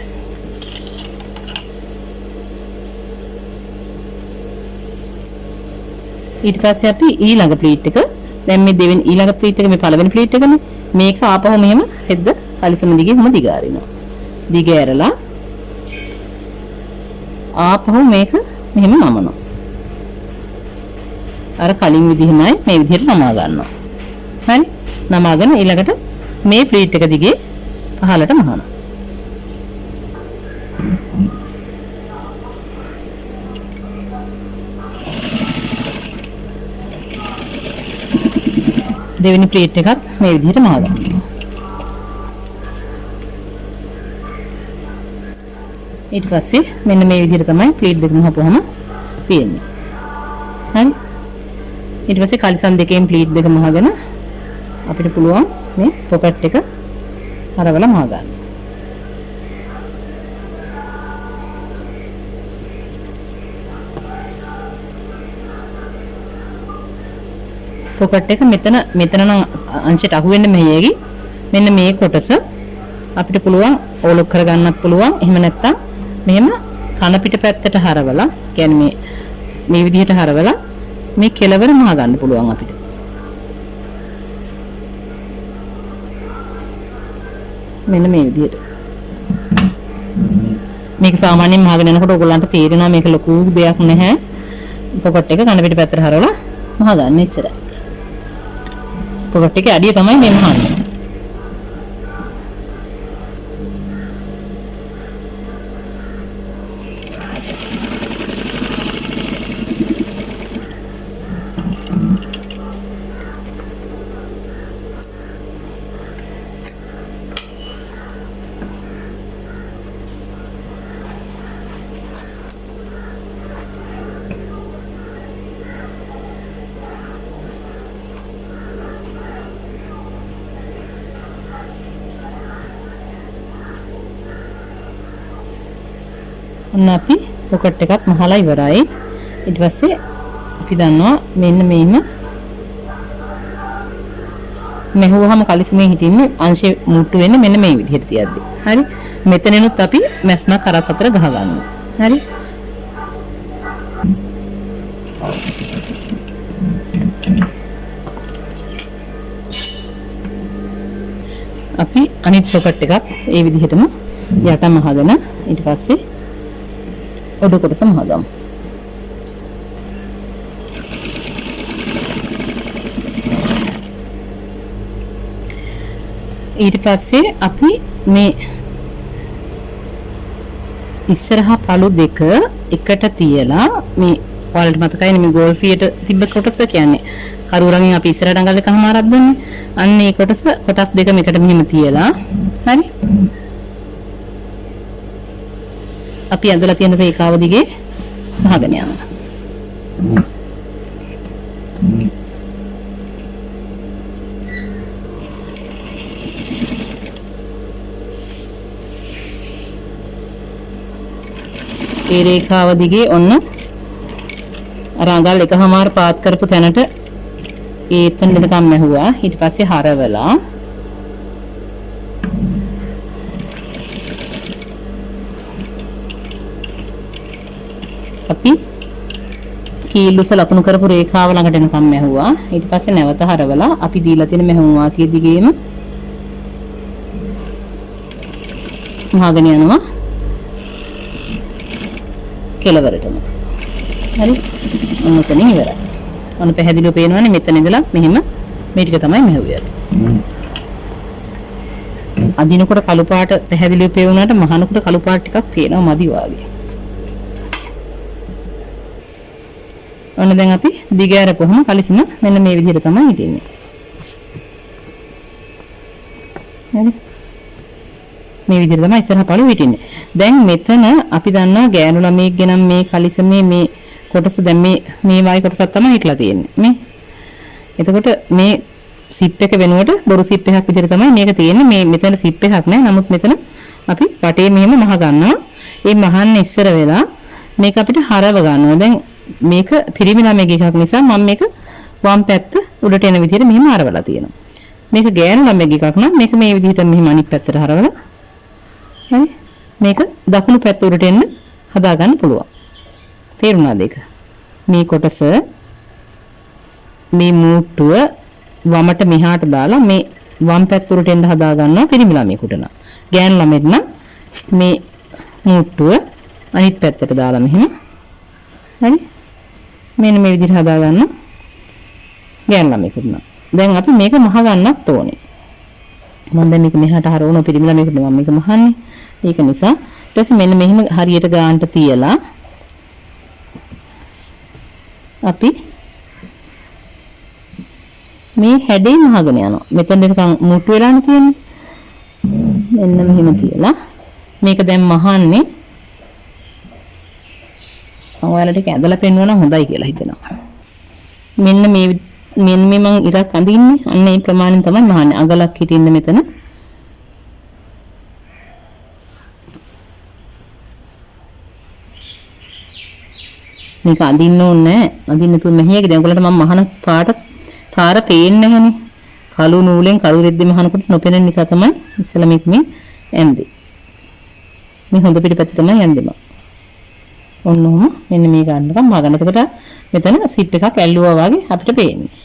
ඊට පස්සේ අපි ඊළඟ ප්ලීට් එක දැන් මේ දෙවෙනි ඊළඟ ප්ලීට් එක මේ පළවෙනි ප්ලීට් එකනේ. මේක ආපහු මෙහෙම හෙද්ද කලිසම දිගේ හැම දිගාරිනවා. දිග ඇරලා ආපහු මේක මෙහෙම නමනවා. අර කලින් විදිහමයි මේ විදිහට නමා ගන්නවා. හරි? නමාගෙන ඊළඟට මේ ප්ලීට් එක දිගේ පහළට මහනවා. දෙවෙනි ප්ලේට් එකත් මේ විදිහට මහ ගන්නවා. ඊට පස්සේ මෙන්න මේ විදිහට තමයි ප්ලේට් දෙක මහපුවම තියෙන්නේ. හරි? ඊට පස්සේ කලිසම් දෙකෙන් ප්ලේට් දෙක මහගෙන අපිට පුළුවන් මේ පොකට් එක හරවලා මහ ගන්න. පොකට් එක මෙතන නම් අංශයට අහු වෙන්න මෙහෙයකි. මෙන්න මේ කොටස අපිට පුළුවන් ඕලොක් කරගන්නත් පුළුවන්. එහෙම නැත්නම් මෙහෙම කන පිට පැත්තට හරවලා, කියන්නේ මේ විදිහට හරවලා මේ කෙලවර මහ ගන්න පුළුවන් අපිට. මෙන්න මේ විදිහට. මේක සාමාන්‍යයෙන් මහගෙන යනකොට ඔයගොල්ලන්ට තේරෙනවා මේක ලොකු දෙයක් නැහැ. පොකට් එක කන පිට පැත්තට හරවලා මහ ගන්න එච්චරයි. පොකට් එකේ අඩිය තමයි මේ මහන්නේ. ඔන්න අපි පොකට් එකත් මහලා ඉවරයි. ඊට පස්සේ අපි දන්නවා මෙන්න මේන මෙහුවහම කලිසමේ හිටින්නේ අංශෙ මුට්ටු වෙන්නේ මෙන්න මේ විදිහට තියද්දි. හරි? මෙතනෙනුත් අපි මැස්මක් කරස් අතර ගහ ගන්නවා. හරි? අපි අනිත් පොකට් එකත් ඒ විදිහටම යටම අහගෙන ඊට පස්සේ ඔඩ කොටස මහගමු. ඊට පස්සේ අපි මේ ඉස්සරහා පළු දෙක එකට තියලා මේ ඔයාලට මතකයිනේ මේ ගෝල්ෆියට තිබ්බ කොටස කියන්නේ කරුරගෙන් අපි ඉස්සරහට අඟල් දෙකමාරක් දුන්නේ. අන්න ඒ කොටස් දෙකම එකට මෙහෙම තියලා හරි අපි ඇඳලා තියෙන රේඛාව දිගේ වහගෙන යනවා. ඒ රේඛාව දිගේ ඔන්න අර අඟල් එකමාර පාත් කරපු තැනට ඒ එතන දෙකම ඇහුවා. ඊට පස්සේ හරවලා අපි කීලුස ලකුණු කරපු රේඛාව ළඟට එනකම් ඇහුවා. ඊට පස්සේ නැවත හරවලා අපි දීලා තියෙන මෙහෙම වාසිය දිගේම මහගෙන යනවා කෙලවරටම. හරි. මොකද ඉවරයි. ඔන්න පැහැදිලිව පේනවනේ මෙතන ඉඳලා මෙහෙම මේ ටික තමයි මෙහෙව්වේ. අදිනකොට කළු පාට පැහැදිලිව පේවුනාට මහනකොට කළු පාට ටිකක් පේනවා මදි වාගේ. ඔන්න දැන් අපි දිග ඇරපුවම කලිසම මෙන්න මේ විදිහට තමයි හිටින්නේ. හරි. මේ විදිහට තමයි ඉස්සරහ පළු හිටින්නේ. දැන් මෙතන අපි දන්නවා ගෑනු ළමයෙක් ගෙනම් මේ කලිසමේ මේ කොටස දැන් මේ වයි කොටසක් තමයි හිටලා තියෙන්නේ. මේ. එතකොට මේ සිප් එක වෙනුවට බොරු සිප් එකක් විදිහට තමයි මේක තියෙන්නේ. මේ මෙතන සිප් එකක් නෑ. නමුත් මෙතන අපි වටේ මෙහෙම මහ ගන්නවා. ඒ මහන්න ඉස්සර වෙලා මේක අපිට හරව ගන්නවා. දැන් මේක පිරිමි ළමයෙක් එකක් නිසා මම මේක වම් පැත්ත උඩට එන විදිහට මෙහෙම හරවලා තියෙනවා. මේක ගෑනු ළමයෙක් එකක් නම් මේක මේ විදිහට මෙහෙම අනිත් පැත්තට හරවලා හරි මේක දකුණු පැත්ත උඩට එන්න හදා ගන්න පුළුවන්. තේරුණාද ඒක? මේ කොටස මේ මූට්ටුව වමට මෙහාට දාලා මේ වම් පැත්ත උඩට එන්න හදා ගන්නවා පිරිමි ළමයෙකුට නම්. ගෑනු ළමෙක් නම් මේ මූට්ටුව අනිත් පැත්තට දාලා මෙහෙම හරි මෙන්න මේ විදිහට හදා ගන්න ගෑනු ළමයෙකුට නම්. දැන් අපි මේක මහ ගන්නත් ඕනේ. මම දැන් මේක මෙහාට හරවන පිරිමි ළමයෙකුට මම මේක මහන්නේ. ඒක නිසා ඊට පස්සේ මෙන්න මෙහෙම හරියට ගන්නට තියලා අපි මේ හැඩේ මහගෙන යනවා. මෙතන නිකන් මුට්ටු වෙලානේ තියෙන්නේ. මෙන්න මෙහෙම තියලා මේක දැන් මහන්නේ මම ඔයාලට ඒක ඇදලා පෙන්වනවා නම් හොඳයි කියලා හිතෙනවා. මෙන්න මේ මම ඉරක් අඳින්නේ අන්න ඒ ප්‍රමාණයෙන් තමයි මහන්නේ. අගලක් හිටින්න මෙතන. මේක අඳින්න ඕනේ නැහැ. අඳින්න තු මෙහියක දැන් ඔයගලට මම මහන පාර පේන්නේ නැහනේ. කළු නූලෙන් කළු රෙද්දේ මහනකොට නොපෙනෙන නිසා තමයි ඉස්සෙල්ලා මේ ඇන්දේ. මේ හොඳ පිටපැත්ත තමයි ඇන්දේ මම. ඔන්න ඔහම මෙන්න මේ ගන්නකම් මා ගන්න. එතකොට මෙතන සිප් එකක් ඇල්ලුවා වගේ අපිට පේන්නේ.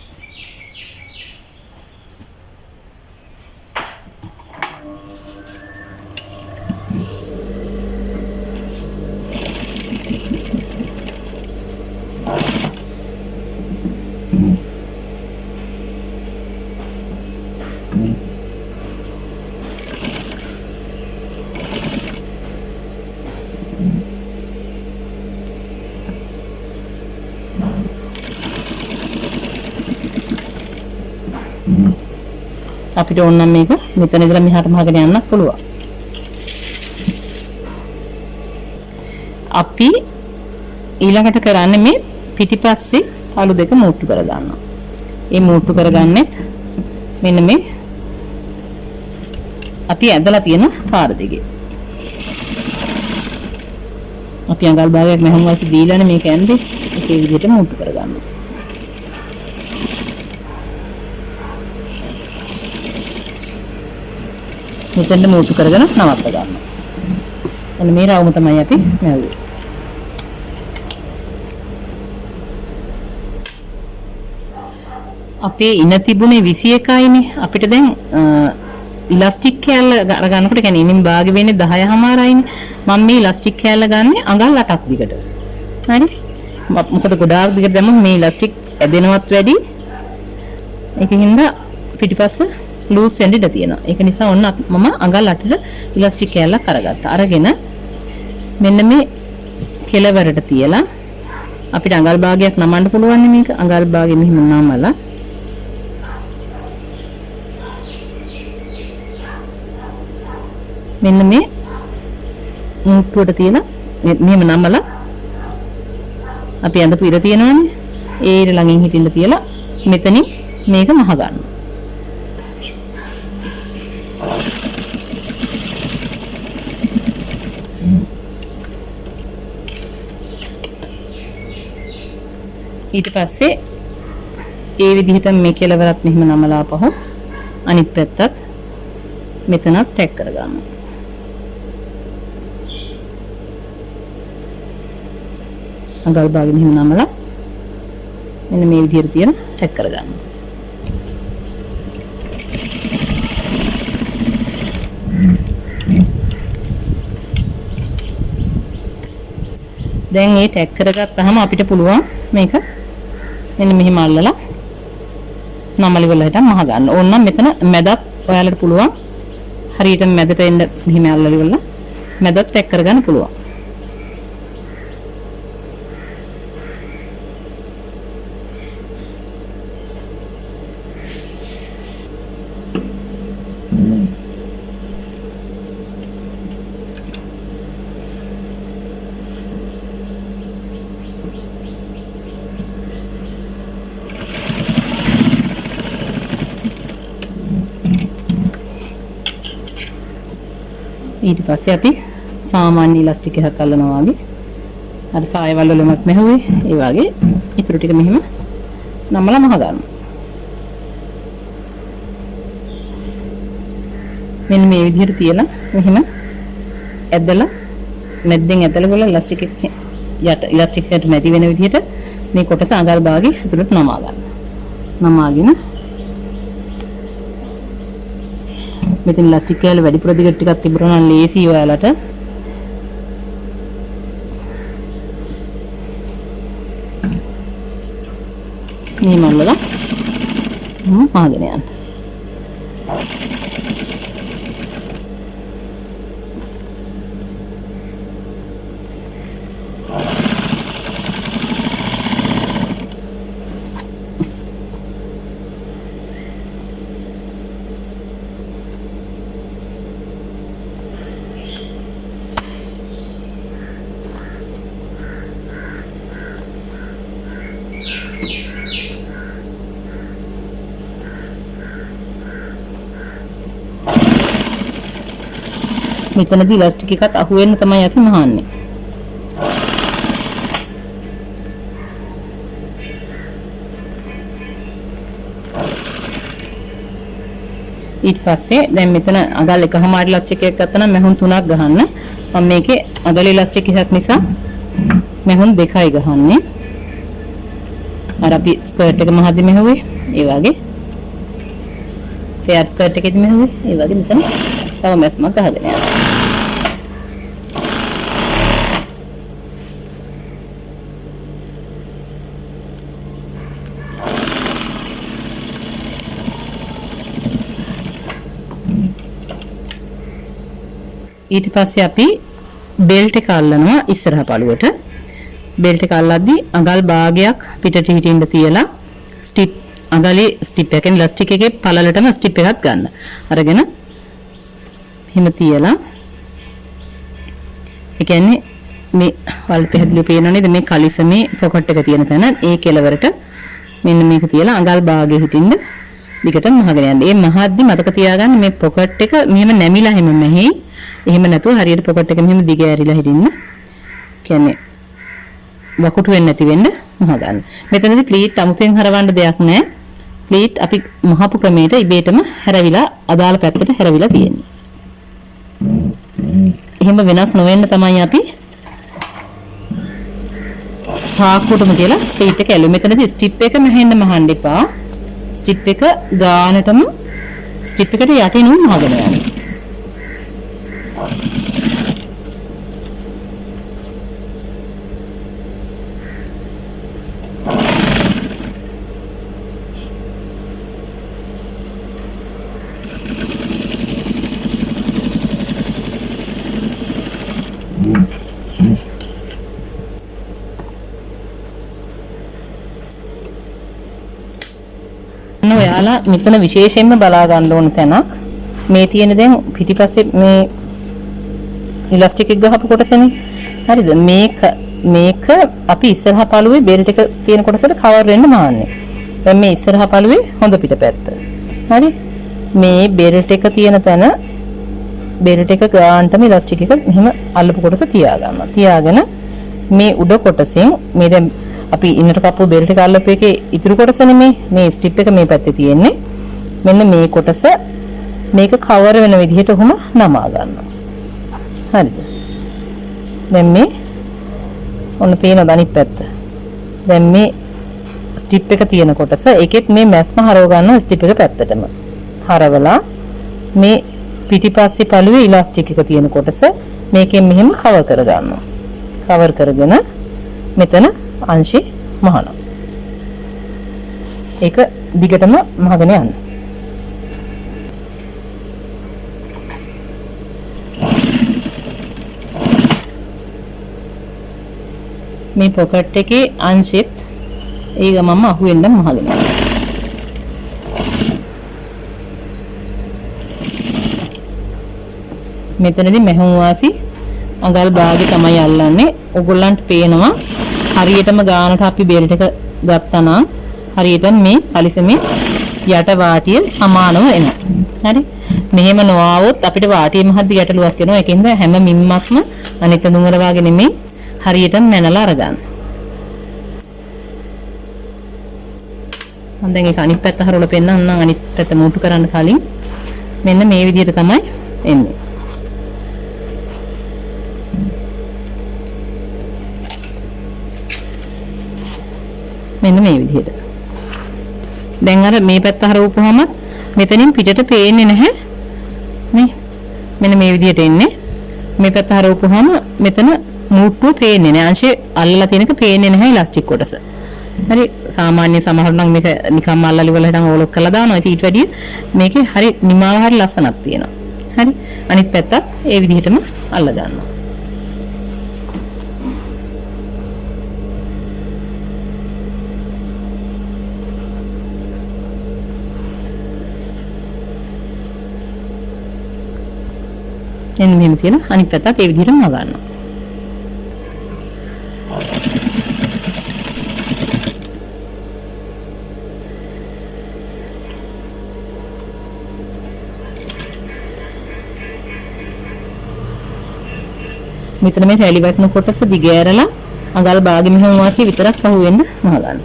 අපිට ඕන නම් මේක මෙතන ඉඳලා මෙහාට මහගෙන යන්නත් පුළුවන්. අපි ඊළඟට කරන්නේ මේ පිටිපස්සේ අලු දෙක මුට්ටු කර ගන්නවා. මේ මුට්ටු කරගන්නෙත් මෙන්න මේ අපි ඇදලා තියෙන පාර දිගේ. අපි අඟල් භාගයක් මෙහෙම වශයෙන් දීලානේ මේක ඇන්දේ. ඒකේ විදිහට මුට්ටු කරගන්නවා. මෙතෙන්ද මුට්ටු කරගෙන නවත්ත ගන්නවා. එන්න මේ රවුම තමයි අපි මැව්වේ. අපේ ඉන තිබුණේ 21යිනේ. අපිට දැන් ඉලාස්ටික් කෑල්ල අරගන්නකොට කියන්නේ ඉනින් භාගෙ වෙන්නේ 10:00මාරයිනේ. මම මේ ඉලාස්ටික් කෑල්ල ගන්නේ අඟල් 8ක් දිගට. හරි? මොකද ගොඩාක් දිගට දැම්මම මේ ඉලාස්ටික් ඇදෙනවත් වැඩි. ඒකින්ද පිටිපස්ස ලූස් වෙන්න ඉඩ තියෙනවා. ඒක නිසා ඔන්න මම අඟල් 8ට ඉලාස්ටික් කෑල්ලක් අරගත්තා. අරගෙන මෙන්න මේ කෙලවරට තියලා අපිට අඟල් භාගයක් නමන්න පුළුවන් මේක. අඟල් භාගෙ මෙහෙම නමලා මෙන්න මේ මුට්ටුවට තියලා මෙහෙම නමලා අපි අඳපු ඉර තියෙනවනේ. ඒ ඉර ළඟින් හිටින්න තියලා මෙතනින් මේක මහ ගන්න. ඊට පස්සේ ඒ විදිහට මේ කෙලවරත් මෙහෙම නමලා පහු අනිත් පැත්තත් මෙතනත් ටැග් කරගන්නවා. අඟල් භාගෙ මෙහෙම නමලා මෙන්න මේ විදිහට තියන ටැග් කරගන්නවා. දැන් මේ ටැග් කරගත්තාම අපිට පුළුවන් මේක මෙන්න මෙහෙම අල්ලලා නමලි වලට මහ ගන්න. ඕනනම් මෙතන මැදත් ඔයාලට පුළුවන් හරියට මැදට එන්න මෙහෙම අල්ලලි වල මැදත් ටැග් කරගන්න පුළුවන්. ඊට පස්සේ අපි සාමාන්‍ය ඉලාස්ටික් එකක් අල්ලනවා වගේ අර සායවල වලමත් මෙහුවේ ඒ වගේ ඊටු ටික මෙහෙම නම්මලා මහ ගන්නවා. මෙන්න මේ විදිහට තියලා මෙහෙම ඇදලා මැද්දෙන් ඇදලා ගොල්ල ඉලාස්ටික් එක යට ඉලාස්ටික් එකට නැති වෙන විදිහට මේ කොටස අඟල් භාගෙ ඇතුළට නමා ගන්න. නමාගෙන මෙතන ඉලාස්ටික් කෑල්ල වැඩිපුර දිගට ටිකක් තිබුණා නම් ලේසි ඔයාලට. මේ මල්ලලා පාගෙන යන්න. මෙතනදී ඉලාස්ටික් එකත් අහු වෙන්න තමයි අපි මහන්නේ. ඊට පස්සේ දැන් මෙතන අඟල් එකමාරි ඉලාස්ටික් එකක් ගත්තා නම් මැහුන් 3ක් ගහන්න. මම මේකේ අඟල් ඉලාස්ටික් එකක් නිසා මැහුන් 2යි ගහන්නේ. අර අපි ස්කර්ට් එක මහද්දි මෙහුවේ ඒ වගේ. ෆෙයාර් ස්කර්ට් එකේදී මෙහුවේ ඒ වගේ මෙතන තව මැස්මක් ගහගෙන යනවා. ඊට පස්සේ අපි බෙල්ට් එක අල්ලනවා ඉස්සරහ පළුවට. බෙල්ට් එක අල්ලද්දී අඟල් භාගයක් පිටට හිටින්න තියලා ස්ටිප් අඟලේ ස්ටිප් එකෙන් ඉලාස්ටික් එකේ පළලටම ස්ටිප් එකක් ගන්න. අරගෙන හිම තියලා ඒ කියන්නේ මේ වල පැහැදිලිව පේනව නේද මේ කලිසමේ පොකට් එක තියෙන තැන ඒ කෙලවරට මෙන්න මේක තියලා අඟල් භාගයේ හිටින්න දිගටම මහගෙන යන්න. මේ මහද්දි මතක තියාගන්න මේ පොකට් එක මෙහෙම නැමිලා හැම මෙහි එහෙම නැතුව හරියට පොකට් එක මෙහෙම දිග ඇරිලා හිටින්න. කියන්නේ වකුටු වෙන්නේ නැති වෙන්න මහ ගන්න. මෙතනදී ප්ලීට් අමුතෙන් හරවන්න දෙයක් නැහැ. ප්ලීට් අපි මහපු ක්‍රමයට ඉබේටම හැරවිලා අදාළ පැත්තට හැරවිලා තියෙන්නේ. එහෙම වෙනස් නොවෙන්න තමයි අපි සාක්කුවටම කියලා ප්ලීට් එක ඇලුවේ. මෙතනදී ස්ටිප් එක මහෙන්න මහන්න එපා. ස්ටිප් එක ගානටම ස්ටිප් එකට යටින් උන් මහගෙන යන්න. ඔයාලා මෙතන විශේෂයෙන්ම බලා ගන්න ඕන තැනක් මේ තියෙන දැන් පිටිපස්සේ මේ ඉලාස්ටික් එක ගහපු කොටසනේ. හරිද? මේක අපි ඉස්සරහා පළුවේ බෙල්ට් එක තියෙන කොටසට කවර් වෙන්න මාන්නේ. දැන් මේ ඉස්සරහා පළුවේ හොඳ පිටපැත්ත. හරි? මේ බෙල්ට් එක තියෙන තැන බෙල්ට් එක ගානටම ඉලාස්ටික් එක මෙහෙම අල්ලපු කොටස තියාගන්නවා. තියාගෙන මේ උඩ කොටසෙන් මේ දැන් අපි ඉන්නට කප්පු බෙල්ට් එක අල්ලපු එකේ ඉතුරු කොටසනේ මේ ස්ට්‍රිප් එක මේ පැත්තේ තියෙන්නේ. මෙන්න මේ කොටස මේක කවර් වෙන විදිහට උහුම නමා ගන්නවා. හරිද? දැන් මේ ඔන්න පේනවද අනිත් පැත්ත? දැන් මේ ස්ට්‍රිප් එක තියෙන කොටස ඒකෙත් මේ මැස්ම හරව ගන්නවා ස්ට්‍රිප් එක පැත්තටම. හරවලා මේ පිටිපස්සේ පළුවේ ඉලාස්ටික් එක තියෙන කොටස මේකෙන් මෙහෙම කවර් කර ගන්නවා. කවර් කරගෙන මෙතන අංශي මහනවා. ඒක දිගටම මහගෙන යන්න. මේ පොකට් එකේ අංශෙත් ඒ ගමම අහුවෙන්න මහගෙන යනවා. මෙතනදී මෙහුම් වාසි අඟල් භාගෙ තමයි අල්ලන්නේ. ඔයගොල්ලන්ට පේනවා හරියටම ගානට අපි බෙල්ට් එක ගත්තා නම් හරියට මේ කලිසමේ යට වාටිය සමානව එනවා. හරි? මෙහෙම නොආවොත් අපිට වාටිය මහත් ගැටලුවක් වෙනවා. ඒකෙන්ද හැම මිම්මක්ම අනිත් දුඟර වාගේ නෙමෙයි හරියටම මැනලා අරගන්න. මම දැන් ඒක අනිත් පැත්ත හරවලා පෙන්නන්නම්. අනිත් පැත්ත මූටු කරන්න කලින් මෙන්න මේ විදිහට තමයි එන්නේ. මෙන්න මේ විදිහට. දැන් අර මේ පැත්ත හරවපුවාම මෙතනින් පිටට පේන්නේ නැහැ. මේ මෙන්න මේ විදිහට එන්නේ. මේ පැත්ත හරවපුවාම මෙතන මූට්ටුව පේන්නේ නැහැ. අංශේ අල්ලලා තියෙනක පේන්නේ නැහැ ඉලාස්ටික් කොටස. හරි සාමාන්‍ය සමහර නම් මේක නිකම්ම අල්ලලි වල හිටන් ඕලොක් කරලා දානවා. ඊට වැඩිය මේකේ හරි නිමාව හරි ලස්සනක් තියෙනවා. හරි අනිත් පැත්තත් ඒ විදිහටම අල්ල ගන්නවා. එන්න මෙහෙම තියලා අනිත් පැත්තත් ඒ විදිහටම ගන්නවා. මෙතන මේ රැලි වටන කොටස දිග ඇරලා අඟල් භාගෙ මෙහෙම වාසිය විතරක් අහුවෙන්න මහගන්න.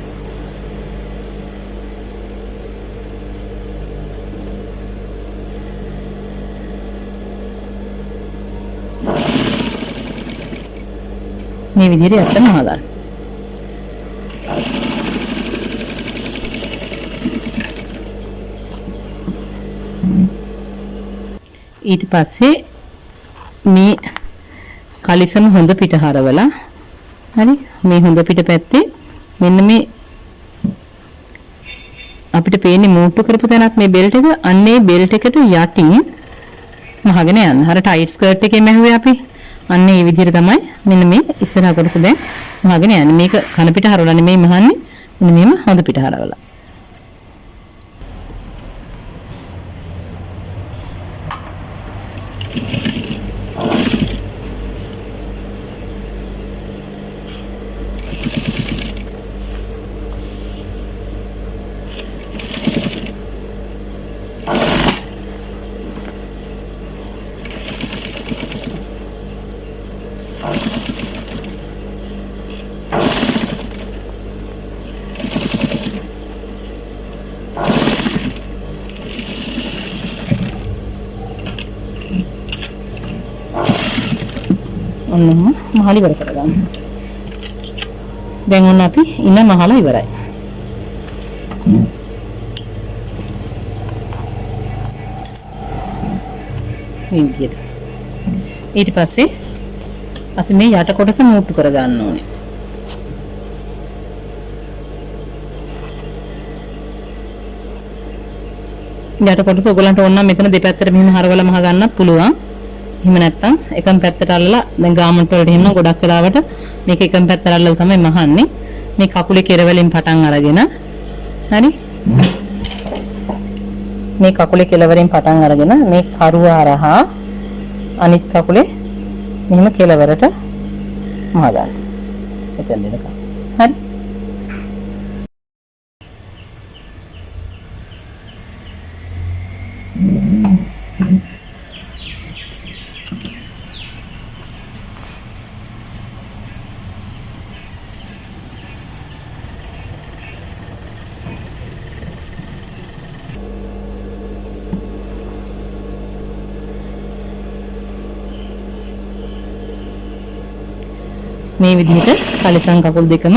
මේ විදිහට යන්න මහගන්න. ඊට පස්සේ මේ කලිසම හොඳ පිට හරවලා හරි මේ හොඳ පිට පැත්තේ මෙන්න මේ අපිට පේන්නේ මූට්ටු කරපු තැනක් මේ බෙල්ට් එක අන්නේ බෙල්ට් එකට යටින් මහගෙන යන්න. අර ටයිට් ස්කර්ට් එකේ මැහුවේ අපි. අන්න ඒ විදිහට තමයි මෙන්න මේ ඉස්සරහ කොටස දැන් මහගෙන යන්නේ. මේක කන පිට හරවලා නෙමෙයි මහන්නේ. මෙන්න මේම හොඳ පිට හරවලා. ඔන්න මහලි ඉවර කරගන්න. දැන් ඔන්න අපි ඉන මහලා ඉවරයි. මේ විදිහට. ඊට පස්සේ අපි මේ යට කොටස මූට්ටු කරගන්න ඕනේ. යට කොටස ඔයගලන්ට ඕන නම් මෙතන දෙපැත්තට මෙහෙම හරවලා මහ ගන්නත් පුළුවන්. එහෙම නැත්නම් එකම පැත්තට අල්ලලා දැන් ගාමන්ට් වලට එන්න ගොඩක් වෙලාවට මේක එකම පැත්තට අල්ලලා තමයි මහන්නේ. මේ කකුලේ කෙරවලින් පටන් අරගෙන හරි මේ කකුලේ කෙලවරින් පටන් අරගෙන මේ කරුව හරහා අනිත් කකුලේ මෙහෙම කෙලවරට මහ ගන්න. එතෙන් දෙනකම්. හරි. මේ විදිහට කලිසම් කකුල් දෙකම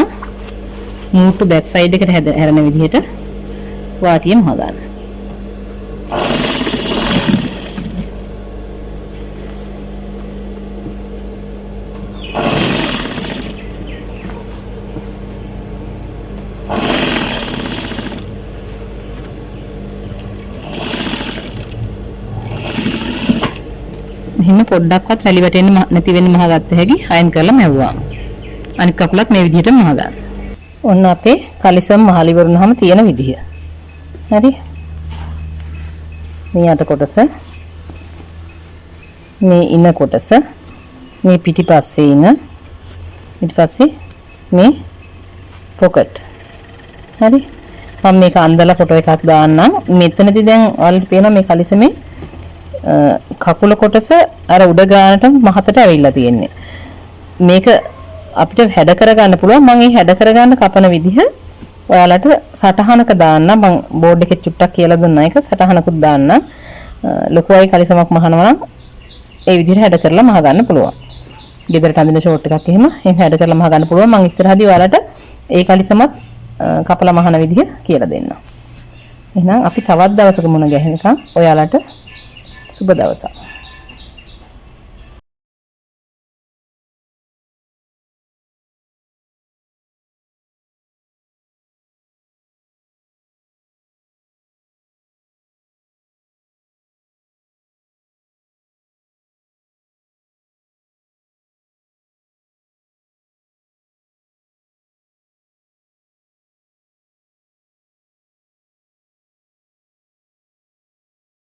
මූට්ටු බෑක් සයිඩ් එකට හැරෙන විදිහට වාටිය මහ ගන්න. මෙහෙම පොඩ්ඩක්වත් රැලි වැටෙන්නේ නැති වෙන්න මහ ගත්ත හැකි අයන් කරලා මැව්වා. අනිත් කකුලත් මේ විදිහට මහ ගන්න. ඔන්න අපේ කලිසම් මහලි වරුණාම තියෙන විදිහ. හරි. මේ අත කොටස, මේ ඉන කොටස, මේ පිටිපස්සේ ඉන, ඊට පස්සේ මේ පොකට්. හරි. මම මේක අන්දලා ෆොටෝ එකක් දාන්නම්. මෙතනදී දැන් ඔයාලට පේනවා මේ කලිසමේ කකුල කොටස අර උඩ ගානට මහතට ඇවිල්ලා තියෙන්නේ. මේක අපිට හැඩ කරගන්න පුළුවන්. මම මේ හැඩ කරගන්න කපන විදිහ ඔයාලට සටහනක දාන්න. මම බෝඩ් එකේ චුට්ටක් කියලා දුන්නා එක සටහනකුත් දාන්න. ලොකුයි කලිසමක් මහනවා නම් ඒ විදිහට හැඩ කරලා මහ ගන්න පුළුවන්. ගෙදරට අඳින ෂෝට් එකක් එහෙම හැඩ කරලා මහ ගන්න පුළුවන්. මම ඉස්සරහදී ඔයාලට ඒ කලිසමත් කපලා මහන විදිහ කියලා දෙන්නම්. එහෙනම් අපි තවත් දවසක මුණ ගැහෙනකම් ඔයාලට සුබ දවසක්.